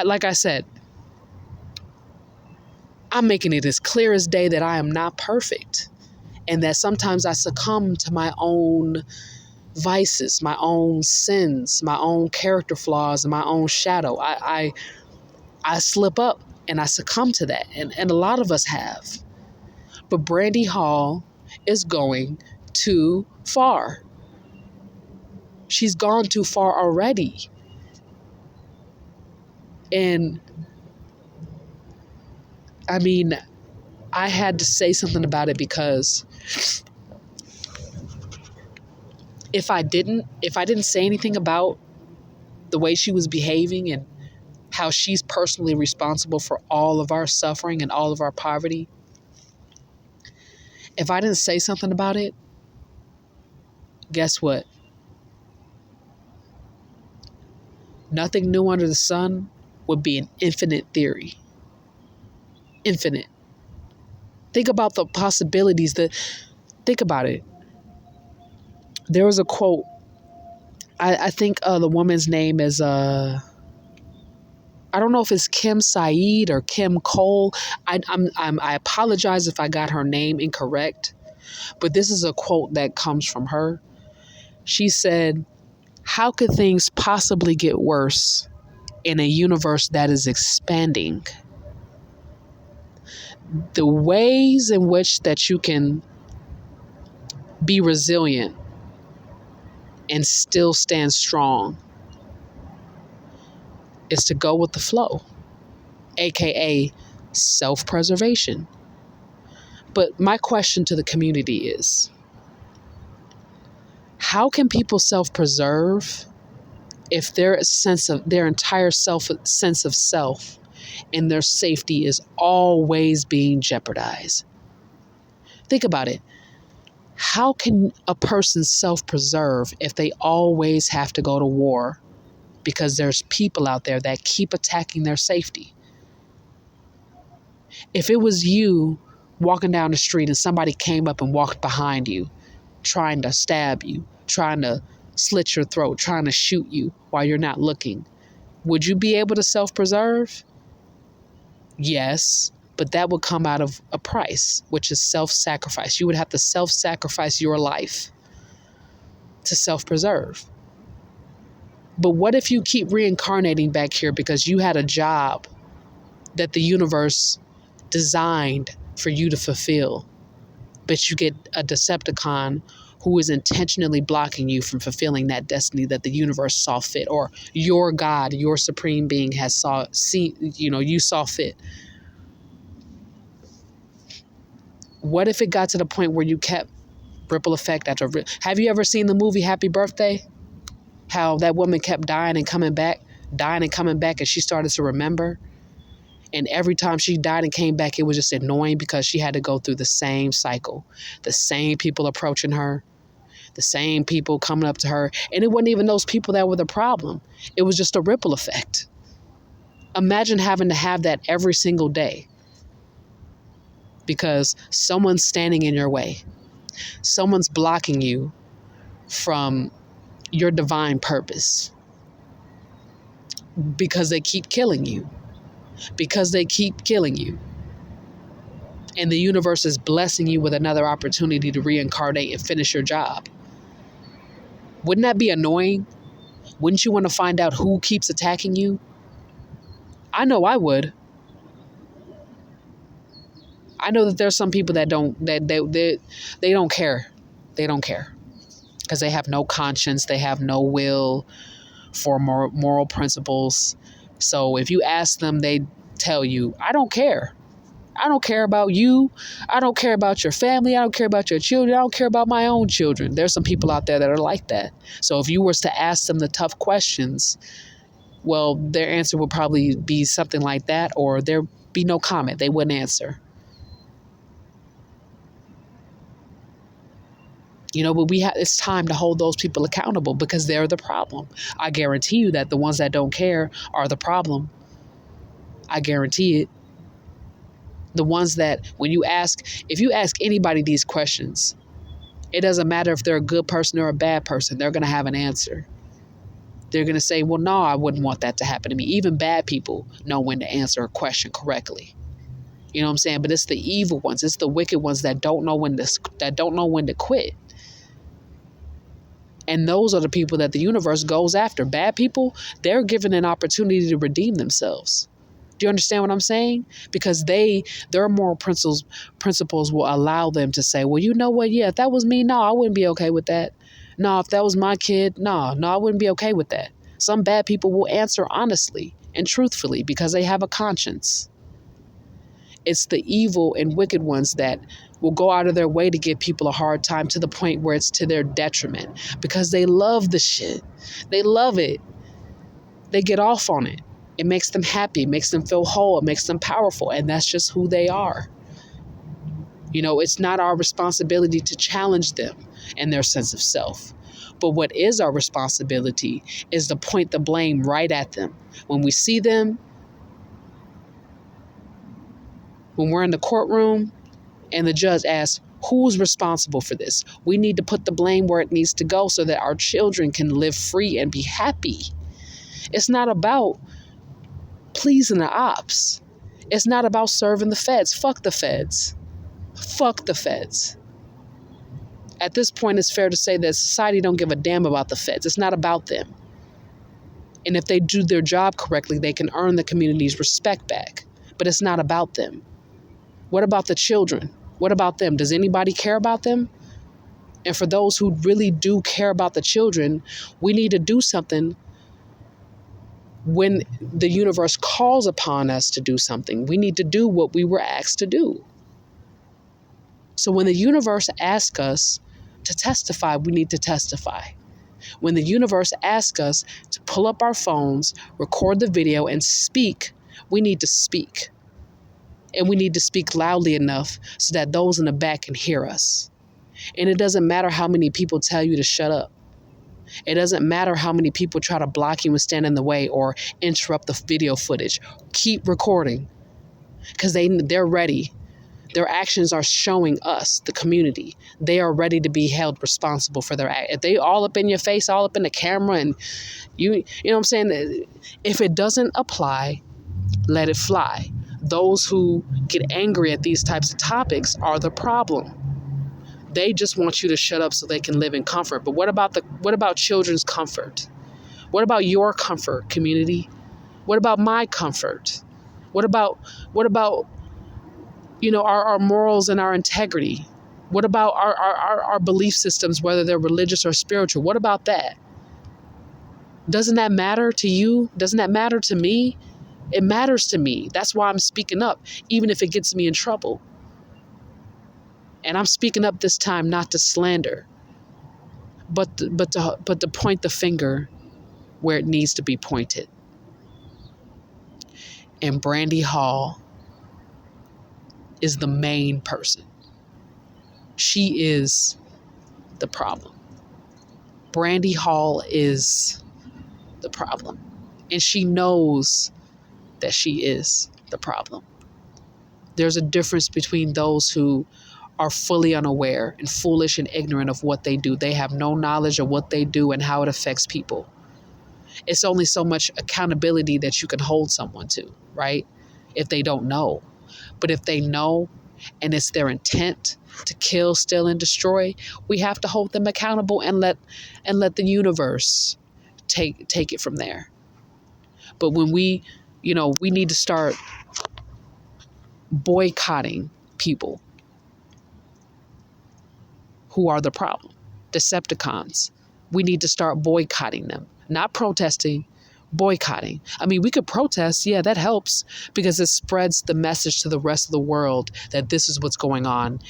like I said, I'm making it as clear as day that I am not perfect, and that sometimes I succumb to my own vices, my own sins, my own character flaws, and my own shadow. I slip up and I succumb to that, and a lot of us have. But Brandi Hall is going too far. She's gone too far already. And I mean, I had to say something about it, because if I didn't say anything about the way she was behaving and how she's personally responsible for all of our suffering and all of our poverty, if I didn't say something about it, guess what? Nothing new under the sun would be an infinite theory. Infinite. Think about the possibilities. Think about it. There was a quote. I think the woman's name is I don't know if it's Kim Saeed or Kim Cole. I apologize if I got her name incorrect, but this is a quote that comes from her. She said, "How could things possibly get worse in a universe that is expanding? The ways in which that you can be resilient and still stand strong is to go with the flow, aka self-preservation." But my question to the community is, how can people self-preserve if their entire sense of self and their safety is always being jeopardized? Think about it. How can a person self-preserve if they always have to go to war because there's people out there that keep attacking their safety? If it was you walking down the street and somebody came up and walked behind you, trying to stab you, trying to slit your throat, trying to shoot you while you're not looking, would you be able to self-preserve? Yes, but that would come out of a price, which is self-sacrifice. You would have to self-sacrifice your life to self-preserve. But what if you keep reincarnating back here because you had a job that the universe designed for you to fulfill, but you get a Decepticon who is intentionally blocking you from fulfilling that destiny that the universe saw fit, or your God, your supreme being you saw fit? What if it got to the point where you kept ripple effect after have you ever seen the movie Happy Birthday? How that woman kept dying and coming back, and she started to remember. And every time she died and came back, it was just annoying because she had to go through the same cycle. The same people approaching her, the same people coming up to her. And it wasn't even those people that were the problem. It was just a ripple effect. Imagine having to have that every single day because someone's standing in your way. Someone's blocking you from your divine purpose because they keep killing you. And the universe is blessing you with another opportunity to reincarnate and finish your job. Wouldn't that be annoying? Wouldn't you want to find out who keeps attacking you? I know I would. I know that there's some people that they don't care. They don't care because they have no conscience. They have no will for moral principles. So if you ask them, they tell you, I don't care. I don't care about you. I don't care about your family. I don't care about your children. I don't care about my own children. There's some people out there that are like that. So if you were to ask them the tough questions, well, their answer would probably be something like that, or there'd be no comment. They wouldn't answer. But it's time to hold those people accountable because they're the problem. I guarantee you that the ones that don't care are the problem. I guarantee it. The ones that if you ask anybody these questions It doesn't matter if they're a good person or a bad person. They're going to have an answer. They're going to say, well, no, I wouldn't want that to happen to me. Even bad people know when to answer a question correctly. You know what I'm saying? But it's the evil ones. It's the wicked ones that don't know when to quit. And those are the people that the universe goes after. Bad people, they're given an opportunity to redeem themselves. Do you understand what I'm saying? Because their moral principles will allow them to say, well, you know what? Yeah, if that was me, no, I wouldn't be okay with that. No, if that was my kid, no, I wouldn't be okay with that. Some bad people will answer honestly and truthfully because they have a conscience. It's the evil and wicked ones that will go out of their way to give people a hard time to the point where it's to their detriment because they love the shit. They love it. They get off on it. It makes them happy. It makes them feel whole. It makes them powerful. And that's just who they are. You know, it's not our responsibility to challenge them and their sense of self. But what is our responsibility is to point the blame right at them. When we see them, when we're in the courtroom and the judge asks, who's responsible for this? We need to put the blame where it needs to go so that our children can live free and be happy. It's not about pleasing the ops. It's not about serving the feds. Fuck the feds. Fuck the feds. At this point, it's fair to say that society don't give a damn about the feds. It's not about them. And if they do their job correctly, they can earn the community's respect back. But it's not about them. What about the children? What about them? Does anybody care about them? And for those who really do care about the children, we need to do something. When the universe calls upon us to do something, we need to do what we were asked to do. So when the universe asks us to testify, we need to testify. When the universe asks us to pull up our phones, record the video, and speak, we need to speak. And we need to speak loudly enough so that those in the back can hear us. And it doesn't matter how many people tell you to shut up. It doesn't matter how many people try to block you and stand in the way or interrupt the video footage. Keep recording because they're ready. Their actions are showing us, the community, they are ready to be held responsible for their act. If they all up in your face, all up in the camera, and you know what I'm saying? If it doesn't apply, let it fly. Those who get angry at these types of topics are the problem. They just want you to shut up so they can live in comfort. But what about children's comfort? What about your comfort, community? What about my comfort? What about our morals and our integrity? What about our belief systems, whether they're religious or spiritual? What about that? Doesn't that matter to you? Doesn't that matter to me? It matters to me. That's why I'm speaking up, even if it gets me in trouble. And I'm speaking up this time not to slander, but to point the finger where it needs to be pointed. And Brandi Hall is the main person. She is the problem. Brandi Hall is the problem. And she knows that she is the problem. There's a difference between those who are fully unaware and foolish and ignorant of what they do. They have no knowledge of what they do and how it affects people. It's only so much accountability that you can hold someone to, right? If they don't know. But if they know and it's their intent to kill, steal, and destroy, we have to hold them accountable and let the universe take it from there. But when we need to start boycotting people who are the problem. Decepticons. We need to start boycotting them. Not protesting, boycotting. I mean, we could protest. Yeah, that helps because it spreads the message to the rest of the world that this is what's going on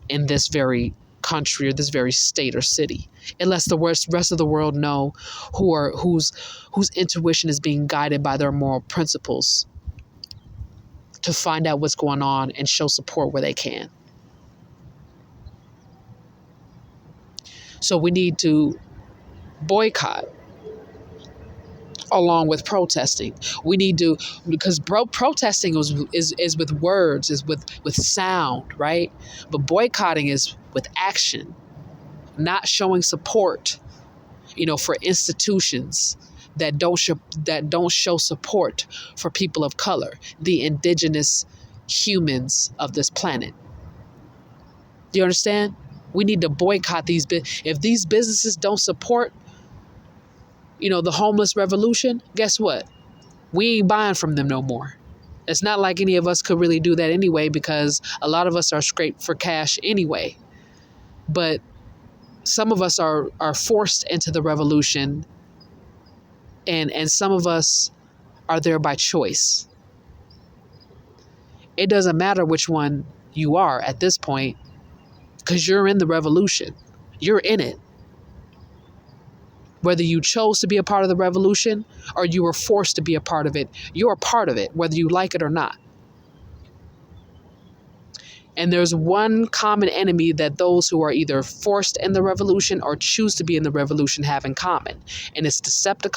in this very country or this very state or city. It lets the rest of the world know whose intuition is being guided by their moral principles to find out what's going on and show support where they can. So we need to boycott along with protesting. We need to, because protesting is with words, is with sound, right? But boycotting is with action. not showing support, for institutions that don't show support for people of color, the indigenous humans of this planet. Do you understand? We need to boycott these. If these businesses don't support, the homeless revolution, guess what? We ain't buying from them no more. It's not like any of us could really do that anyway, because a lot of us are scraped for cash anyway. But some of us are forced into the revolution, and some of us are there by choice. It doesn't matter which one you are at this point, because you're in the revolution. You're in it. Whether you chose to be a part of the revolution or you were forced to be a part of it, you're a part of it, whether you like it or not. And there's one common enemy that those who are either forced in the revolution or choose to be in the revolution have in common. And it's Decepticons